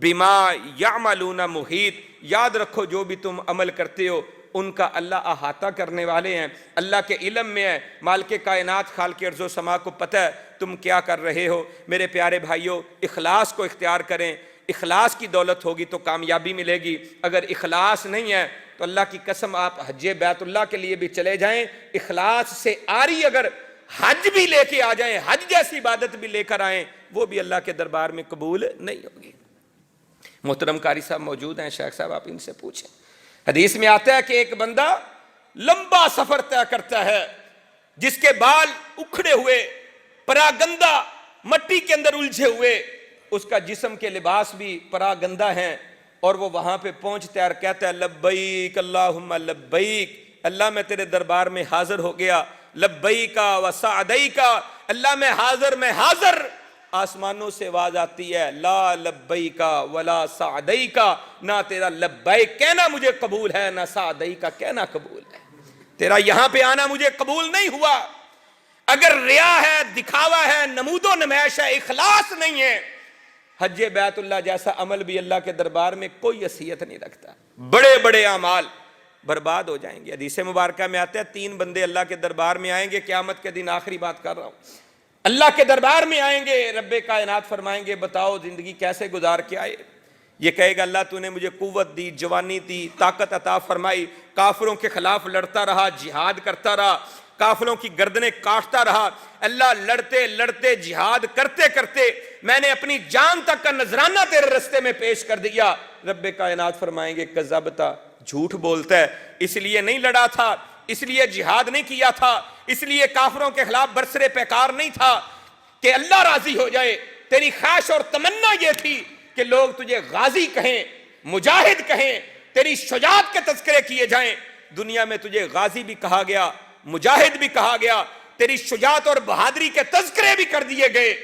بما یعملون محیط، یاد رکھو جو بھی تم عمل کرتے ہو ان کا اللہ احاطہ کرنے والے ہیں، اللہ کے علم میں ہے، مالک کائنات خالق ارض و سما کو پتہ ہے تم کیا کر رہے ہو۔ میرے پیارے بھائیوں، اخلاص کو اختیار کریں، اخلاص کی دولت ہوگی تو کامیابی ملے گی، اگر اخلاص نہیں ہے تو اللہ کی قسم آپ حج بیت اللہ کے لیے بھی چلے جائیں، اخلاص سے آری اگر حج بھی لے کے آ جائیں، حج جیسی عبادت بھی لے کر آئیں، وہ بھی اللہ کے دربار میں قبول نہیں ہوگی۔ محترم قاری صاحب موجود ہیں، شیخ صاحب آپ ان سے پوچھیں۔ حدیث میں آتا ہے کہ ایک بندہ لمبا سفر طے کرتا ہے، جس کے بال اکھڑے ہوئے، پراگندہ مٹی کے اندر الجھے ہوئے، اس کا جسم کے لباس بھی پراگندہ ہیں، اور وہ وہاں پہ پہنچتا ہے اور کہتا ہے لبیک اللہم لبیک، اللہ میں تیرے دربار میں حاضر ہو گیا، لبیک و سعدیک، اللہ میں حاضر۔ آسمانوں سے آواز آتی ہے لا لبیک ولا سعدیک، نہ تیرا لبیک کہنا مجھے قبول ہے، نہ سعدیک کہنا قبول ہے، تیرا یہاں پہ آنا مجھے قبول نہیں ہوا۔ اگر ریا ہے، دکھاوا ہے، نمود و نمائش ہے، اخلاص نہیں ہے، حج بیت اللہ جیسا عمل بھی اللہ کے دربار میں کوئی حیثیت نہیں رکھتا، بڑے بڑے اعمال برباد ہو جائیں گے۔ حدیث مبارکہ میں آتا ہے 3 بندے اللہ کے دربار میں آئیں گے قیامت کے دن، آخری بات کر رہا ہوں، اللہ کے دربار میں آئیں گے، رب کائنات فرمائیں گے بتاؤ زندگی کیسے گزار کے آئے؟ یہ کہے گا اللہ تو نے مجھے قوت دی، جوانی دی، طاقت عطا فرمائی، کافروں کے خلاف لڑتا رہا، جہاد کرتا رہا، کافروں کی گردنیں کاٹتا رہا، اللہ لڑتے لڑتے جہاد کرتے کرتے میں نے اپنی جان تک کا نذرانہ تیرے رستے میں پیش کر دیا۔ رب کائنات فرمائیں گے کذبتا، جھوٹ بولتا ہے، اس لیے نہیں لڑا تھا، اس لیے جہاد نہیں کیا تھا، اس لیے کافروں کے خلاف برسر پیکار نہیں تھا کہ اللہ راضی ہو جائے، تیری خواہش اور تمنا یہ تھی کہ لوگ تجھے غازی کہیں، مجاہد کہیں، تیری شجاعت کے تذکرے کیے جائیں۔ دنیا میں تجھے غازی بھی کہا گیا، مجاہد بھی کہا گیا، تیری شجاعت اور بہادری کے تذکرے بھی کر دیے گئے،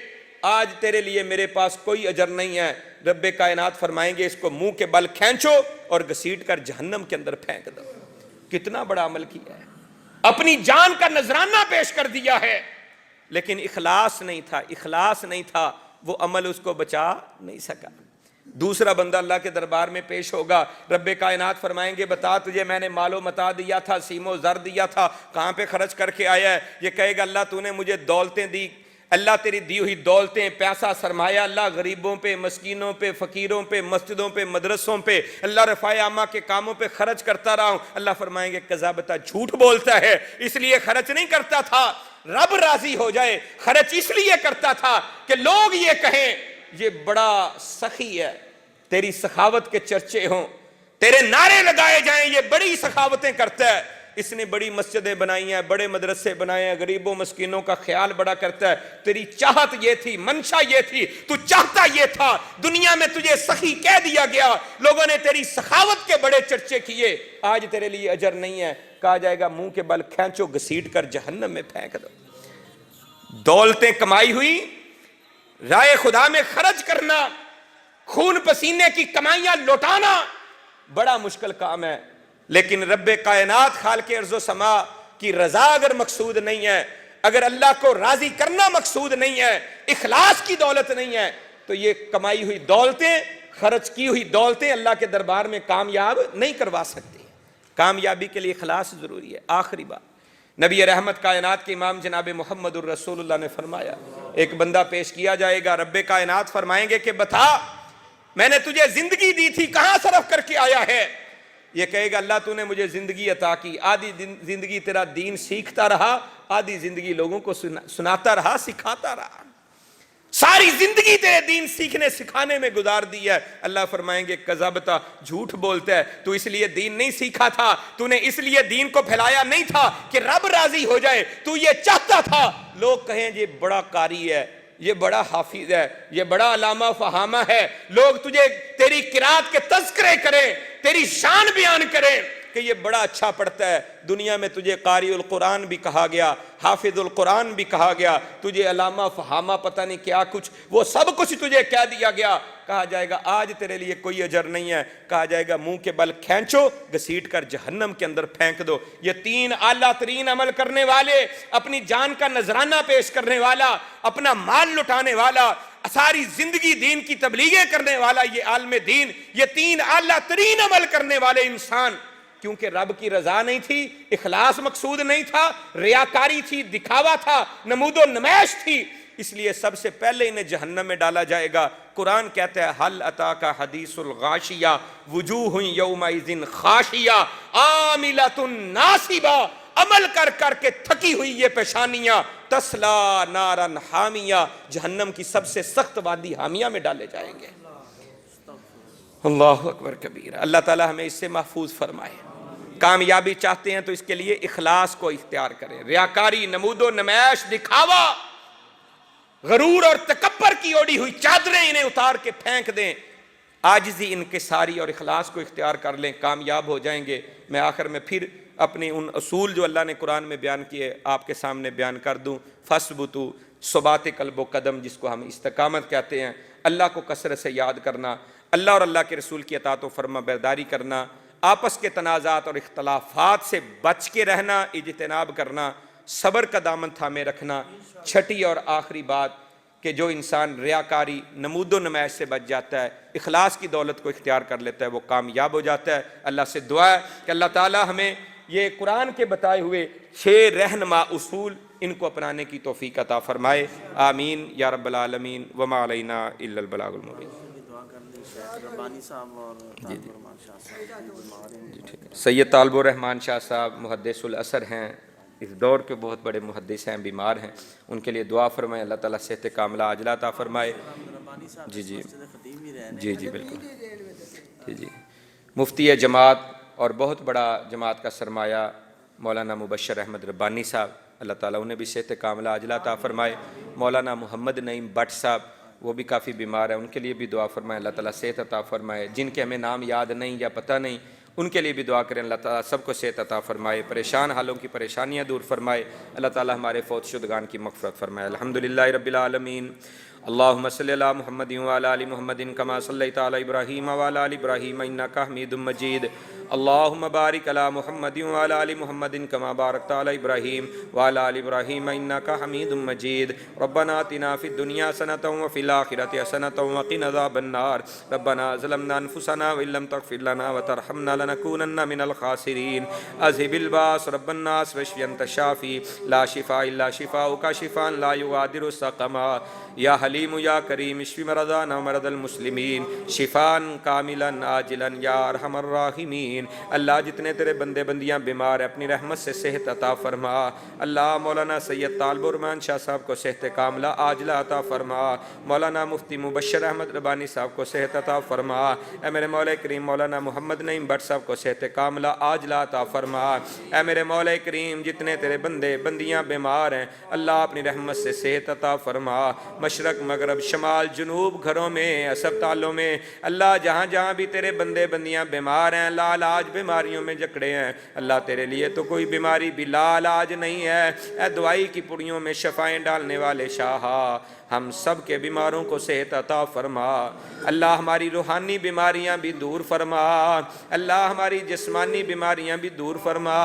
آج تیرے لیے میرے پاس کوئی اجر نہیں ہے۔ رب کائنات فرمائیں گے اس کو منہ کے بل کھینچو اور گھسیٹ کر جہنم کے اندر پھینک دو۔ کتنا بڑا عمل کیا ہے، اپنی جان کا نذرانہ پیش کر دیا ہے، لیکن اخلاص نہیں تھا، اخلاص نہیں تھا، وہ عمل اس کو بچا نہیں سکا۔ دوسرا بندہ اللہ کے دربار میں پیش ہوگا، رب کائنات فرمائیں گے بتا تجھے میں نے مال و متاع دیا تھا، سیم و زر دیا تھا، کہاں پہ خرچ کر کے آیا ہے؟ یہ کہے گا اللہ تو نے مجھے دولتیں دی، اللہ تیری دی ہوئی دولتیں، پیسہ، سرمایہ اللہ غریبوں پہ، مسکینوں پہ، فقیروں پہ، مسجدوں پہ، مدرسوں پہ، اللہ رفع عامہ کے کاموں پہ خرچ کرتا رہا ہوں۔ اللہ فرمائیں گے کذابتا، جھوٹ بولتا ہے، اس لیے خرچ نہیں کرتا تھا رب راضی ہو جائے، خرچ اس لیے کرتا تھا کہ لوگ یہ کہیں یہ بڑا سخی ہے، تیری سخاوت کے چرچے ہوں، تیرے نعرے لگائے جائیں یہ بڑی سخاوتیں کرتا ہے، اس نے بڑی مسجدیں بنائی ہیں، بڑے مدرسے بنائے ہیں، غریبوں مسکینوں کا خیال بڑا کرتا ہے۔ تیری چاہت یہ تھی، منشا یہ تھی، تو چاہتا یہ تھا، دنیا میں تجھے سخی کہہ دیا گیا، لوگوں نے تیری سخاوت کے بڑے چرچے کیے، آج تیرے لیے اجر نہیں ہے۔ کہا جائے گا منہ کے بل کھینچو، گھسیٹ کر جہنم میں پھینک دو۔ دولتیں کمائی ہوئی، رائے خدا میں خرچ کرنا، خون پسینے کی کمائیاں لوٹانا بڑا مشکل کام ہے، لیکن رب کائنات خالق ارض و سما کی رضا اگر مقصود نہیں ہے، اگر اللہ کو راضی کرنا مقصود نہیں ہے، اخلاص کی دولت نہیں ہے، تو یہ کمائی ہوئی دولتیں، خرچ کی ہوئی دولتیں اللہ کے دربار میں کامیاب نہیں کروا سکتی۔ کامیابی کے لیے اخلاص ضروری ہے۔ آخری بات، نبی رحمت کائنات کے امام جناب محمد الرسول اللہ نے فرمایا، ایک بندہ پیش کیا جائے گا، رب کائنات فرمائیں گے کہ بتا میں نے تجھے زندگی دی تھی کہاں صرف کر کے آیا ہے؟ یہ کہے گا اللہ تو نے مجھے زندگی عطا کی، آدھی زندگی تیرا دین سیکھتا رہا، آدھی زندگی لوگوں کو سناتا رہا، سکھاتا رہا، ساری زندگی تیرے دین سیکھنے سکھانے میں گزار دی ہے۔ اللہ فرمائیں گے کذبتا، جھوٹ بولتا ہے، تو اس لیے دین نہیں سیکھا تھا، تو نے اس لیے دین کو پھیلایا نہیں تھا کہ رب راضی ہو جائے، تو یہ چاہتا تھا لوگ کہیں یہ بڑا قاری ہے، یہ بڑا حافظ ہے، یہ بڑا علامہ فہامہ ہے، لوگ تجھے تیری قرات کے تذکرے کریں، تیری شان بیان کریں، کہ یہ بڑا اچھا پڑھتا ہے، دنیا میں تجھے قاری القرآن بھی کہا گیا، حافظ القرآن بھی کہا گیا، تجھے علامہ فہامہ پتہ نہیں کیا کچھ، وہ سب کچھ تجھے کہہ دیا گیا، کہا جائے گا آج تیرے لیے کوئی اجر نہیں ہے، کہا جائے گا منہ کے بل کھینچو، گھسیٹ کر جہنم کے اندر پھینک دو۔ یہ تین اعلیٰ ترین عمل کرنے والے، اپنی جان کا نذرانہ پیش کرنے والا، اپنا مال لٹانے والا، ساری زندگی دین کی تبلیغیں کرنے والا، یہ عالم دین، یہ تین اعلیٰ ترین عمل کرنے والے انسان، کیونکہ رب کی رضا نہیں تھی، اخلاص مقصود نہیں تھا، ریاکاری تھی، دکھاوا تھا، نمود و نمائش تھی، اس لیے سب سے پہلے انہیں جہنم میں ڈالا جائے گا۔ قرآن کہتا ہے حل اتاک حدیث الغاشیہ وجوہ یومئذ خاشیہ عاملۃ ناصبہ، عمل کر کر کے تھکی ہوئی یہ پیشانیاں، تسلا نارا حامیہ، جہنم کی سب سے سخت وادی حامیہ میں ڈالے جائیں گے۔ اللہ اکبر کبیرہ، اللہ تعالی ہمیں اس سے محفوظ فرمائے۔ کامیابی چاہتے ہیں تو اس کے لیے اخلاص کو اختیار کریں، ریاکاری، نمود و نمائش، دکھاوا، غرور اور تکبر کی اوڑی ہوئی چادریں انہیں اتار کے پھینک دیں، عاجزی، انکساری اور اخلاص کو اختیار کر لیں، کامیاب ہو جائیں گے۔ میں آخر میں پھر اپنے ان اصول جو اللہ نے قرآن میں بیان کیے آپ کے سامنے بیان کر دوں۔ فَثْبُتُوا، ثبات قلب و قدم جس کو ہم استقامت کہتے ہیں، اللہ کو کثرت سے یاد کرنا، اللہ اور اللہ کے رسول کی اطاعت و فرما برداری کرنا، آپس کے تنازعات اور اختلافات سے بچ کے رہنا، اجتناب کرنا، صبر کا دامن تھامے رکھنا۔ چھٹی اور آخری بات کہ جو انسان ریاکاری، نمود و نمائش سے بچ جاتا ہے، اخلاص کی دولت کو اختیار کر لیتا ہے، وہ کامیاب ہو جاتا ہے۔ اللہ سے دعا ہے کہ اللہ تعالی ہمیں یہ قرآن کے بتائے ہوئے 6 رہنما اصول ان کو اپنانے کی توفیق عطا فرمائے، آمین یا رب العالمین، وما علینا الا البلاغ المبین۔ سید طالب الرحمان شاہ صاحب محدث العصر ہیں، اس دور کے بہت بڑے محدث ہیں، بیمار ہیں، ان کے لیے دعا فرمائیں، اللہ تعالیٰ صحت کاملہ عاجلہ عطا فرمائے۔ جی جی جی جی بالکل جی۔ مفتی جماعت اور بہت بڑا جماعت کا سرمایہ مولانا مبشر احمد ربانی صاحب، اللہ تعالیٰ انہیں بھی صحت کاملہ عاجلہ عطا فرمائے۔ مولانا محمد نعیم بٹ صاحب وہ بھی کافی بیمار ہیں، ان کے لیے بھی دعا فرمائے، اللہ تعالیٰ صحت عطا فرمائے۔ جن کے ہمیں نام یاد نہیں یا پتہ نہیں ان کے لیے بھی دعا کریں، اللہ تعالیٰ سب کو صحت عطا فرمائے، پریشان حالوں کی پریشانیاں دور فرمائے، اللہ تعالیٰ ہمارے فوت شدگان کی مغفرت فرمائے۔ الحمدللہ رب العالمین، اللہم صلی علی محمد وعلی آل محمد کما صلیت علی ابراہیم وعلی آل ابراہیم انک حمید مجید، اللہم بارک علی محمد وعلی آل محمد کما بارکت علی ابراہیم وعلی آل ابراہیم انک حمید مجید، ربنا آتنا فی الدنیا حسنۃ وفی الآخرۃ حسنۃ وقنا عذاب النار، ربنا ظلمنا انفسنا وان لم تغفر لنا وترحمنا لنکونن من الخاسرین، اذھب الباس رب الناس واشف انت الشافی لا شفاء الا شفاؤک شفاء لا یغادر سقما، یا حلیم یا کریم اشف مرضانا ومرضى المسلمین شفاء کاملا عاجلا یا ارحم الراحمین۔ اللہ جتنے تیرے بندے بندیاں بیمار ہیں اپنی رحمت سے صحت عطا فرما، اللہ مولانا سید طالب الرحمان شاہ صاحب کو صحت کاملہ عاجلہ عطا فرما، مولانا مفتی مبشر احمد ربانی صاحب کو صحت عطا فرما، اے میرے مولا کریم مولانا محمد نعیم بٹ صاحب کو صحت کاملہ عاجلہ عطا فرما، اے میرے مولا کریم جتنے تیرے بندے بندیاں بیمار ہیں اللہ اپنی رحمت سے صحت عطا فرما، مشرق مغرب شمال جنوب گھروں میں اسپتالوں میں اللہ جہاں جہاں بھی تیرے بندے بندیاں بیمار ہیں لا علاج بیماریوں میں جکڑے ہیں، اللہ تیرے لیے تو کوئی بیماری بھی لا علاج نہیں ہے، اے دعائی کی پڑیوں میں شفائیں ڈالنے والے شاہا ہم سب کے بیماروں کو صحت عطا فرما، اللہ ہماری روحانی بیماریاں بھی دور فرما، اللہ ہماری جسمانی بیماریاں بھی دور فرما،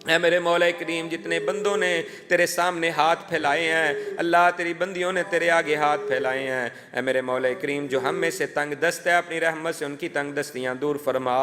اے میرے مولا کریم جتنے بندوں نے تیرے سامنے ہاتھ پھیلائے ہیں اللہ تیری بندیوں نے تیرے آگے ہاتھ پھیلائے ہیں، اے میرے مولا کریم جو ہم میں سے تنگ دست ہے اپنی رحمت سے ان کی تنگ دستیاں دور فرما،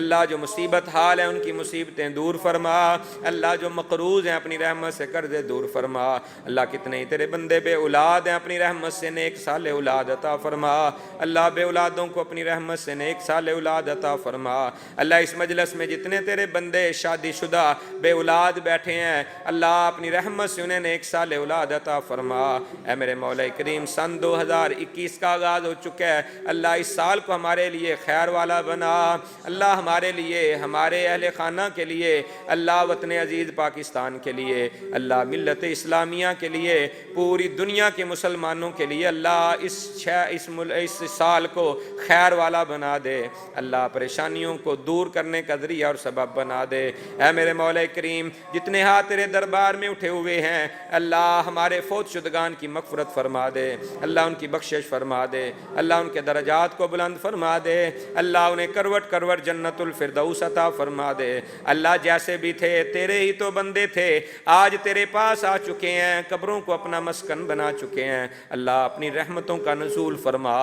اللہ جو مصیبت حال ہیں ان کی مصیبتیں دور فرما، اللہ جو مقروض ہیں اپنی رحمت سے قرضے دور فرما، اللہ کتنے ہی تیرے بندے بے اولاد ہیں اپنی رحمت سے نیک صالح اولاد عطا فرما، اللہ بے اولادوں کو اپنی رحمت سے نیک صالح اولاد عطا فرما، اللہ اس مجلس میں جتنے تیرے بندے شادی شدہ بے اولاد بیٹھے ہیں، اللہ اپنی رحمت سے انہیں ایک سال اولاد عطا فرما۔ اے میرے مولا کریم، سن 2021 کا آغاز ہو چکا ہے، اللہ اس سال کو ہمارے لیے خیر والا بنا، اللہ ہمارے لیے، ہمارے اہل خانہ کے لیے، اللہ وطن عزیز پاکستان کے لیے، اللہ ملت اسلامیہ کے لیے، پوری دنیا کے مسلمانوں کے لیے اللہ اس سال کو خیر والا بنا دے، اللہ پریشانیوں کو دور کرنے کا ذریعہ اور سبب بنا دے۔ اے میرے مولا کریم، جتنے ہاتھ تیرے دربار میں اٹھے ہوئے ہیں، اللہ ہمارے فوت شدگان کی مغفرت فرما دے، اللہ ان کی بخشش فرما دے، اللہ ان کے درجات کو بلند فرما دے، اللہ انہیں کروٹ کروٹ جنت الفردوس عطا فرما دے۔ اللہ جیسے بھی تھے تیرے ہی تو بندے تھے، آج تیرے پاس آ چکے ہیں، قبروں کو اپنا مسکن بنا چکے ہیں، اللہ اپنی رحمتوں کا نزول فرما،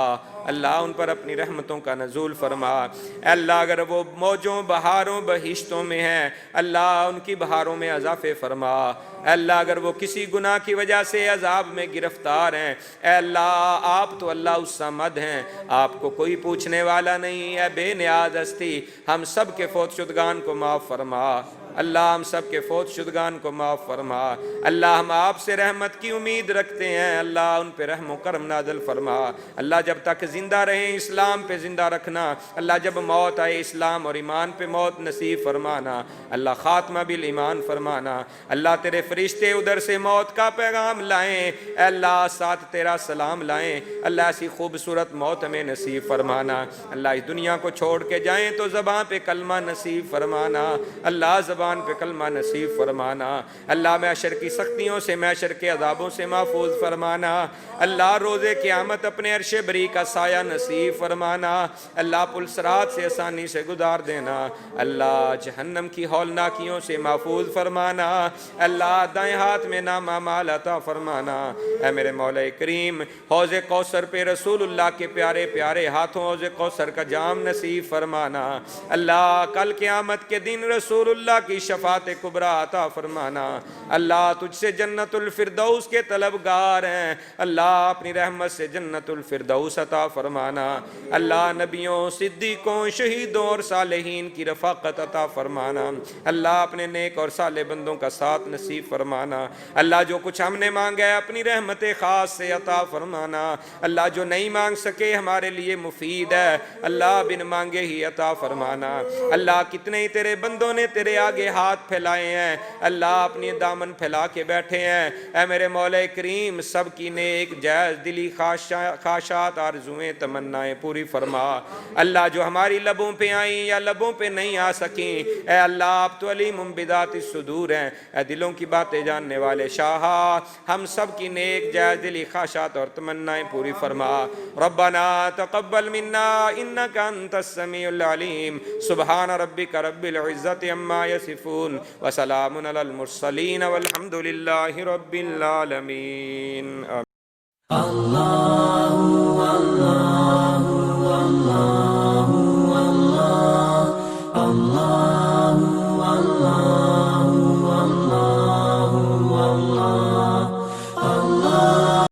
اللہ ان پر اپنی رحمتوں کا نزول فرما۔ اے اللہ اگر وہ موجوں بہاروں بہشتوں میں ہیں، اللہ ان کی بہاروں میں اضافے فرما۔ اے اللہ اگر وہ کسی گناہ کی وجہ سے عذاب میں گرفتار ہیں، اے اللہ آپ تو اللہ الصمد ہیں، آپ کو کوئی پوچھنے والا نہیں، اے بے نیاز ہستی، ہم سب کے فوت شدگان کو معاف فرما، اللہ ہم سب کے فوت شدگان کو معاف فرما۔ اللہ ہم آپ سے رحمت کی امید رکھتے ہیں، اللہ ان پہ رحم و کرم نازل فرما۔ اللہ جب تک زندہ رہیں اسلام پہ زندہ رکھنا، اللہ جب موت آئے اسلام اور ایمان پہ موت نصیب فرمانا، اللہ خاتمہ بالایمان فرمانا۔ اللہ تیرے فرشتے ادھر سے موت کا پیغام لائیں، اے اللہ ساتھ تیرا سلام لائیں، اللہ ایسی خوبصورت موت ہمیں نصیب فرمانا۔ اللہ اس دنیا کو چھوڑ کے جائیں تو زبان پہ کلمہ نصیب فرمانا، اللہ زبان پہ کلمہ نصیب فرمانا۔ اللہ محشر کی سختیوں سے، محشر کے عذابوں سے محفوظ فرمانا۔ اللہ روز قیامت اپنے عرش بری کا سایہ نصیب فرمانا۔ اللہ پل صراط سے آسانی سے گزار دینا۔ اللہ جہنم کی ہولناکیوں سے محفوظ فرمانا۔ اللہ دائیں ہاتھ میں نامہ مال عطا فرمانا۔ اے میرے مولا کریم، حوض کوثر پہ رسول اللہ کے پیارے پیارے ہاتھوں حوض کوثر کا جام نصیب فرمانا۔ اللہ کل قیامت کے دن رسول اللہ کی شفاعت کبریٰ عطا فرمانا۔ اللہ تجھ سے جنت الفردوس کے طلبگار ہیں، اللہ اپنی رحمت سے جنت الفردوس عطا فرمانا۔ اللہ نبیوں، صدیقوں، شہیدوں اور صالحین کی رفاقت عطا فرمانا۔ اللہ اپنے نیک اور صالح بندوں کا ساتھ نصیب فرمانا۔ اللہ جو کچھ ہم نے مانگا ہے اپنی رحمت خاص سے عطا فرمانا۔ اللہ جو نہیں مانگ سکے ہمارے لیے مفید ہے، اللہ بن مانگے ہی عطا فرمانا۔ اللہ کتنے ہی تیرے بندوں نے تیرے آگے ہاتھ پھیلائے ہیں، اللہ اپنی دامن پھیلا کے بیٹھے ہیں، اے میرے مولا کریم سب کی نیک جائز دلی خواہشات آرزویں تمنائیں پوری فرما۔ اللہ جو ہماری لبوں پہ آئیں یا لبوں پہ نہیں آ سکیں، اے اللہ آپ تو علیم بذات الصدور ہیں، اے دلوں کی باتیں جاننے والے شاہ، ہم سب کی نیک جائز دلی خواہشات اور تمنائیں پوری فرما۔ ربنا تقبل منا انک انت السمیع العلیم، سبحان ربک رب العزت عما یصفون وسلام علی المرسلین والحمد للہ رب العالمین۔ Allah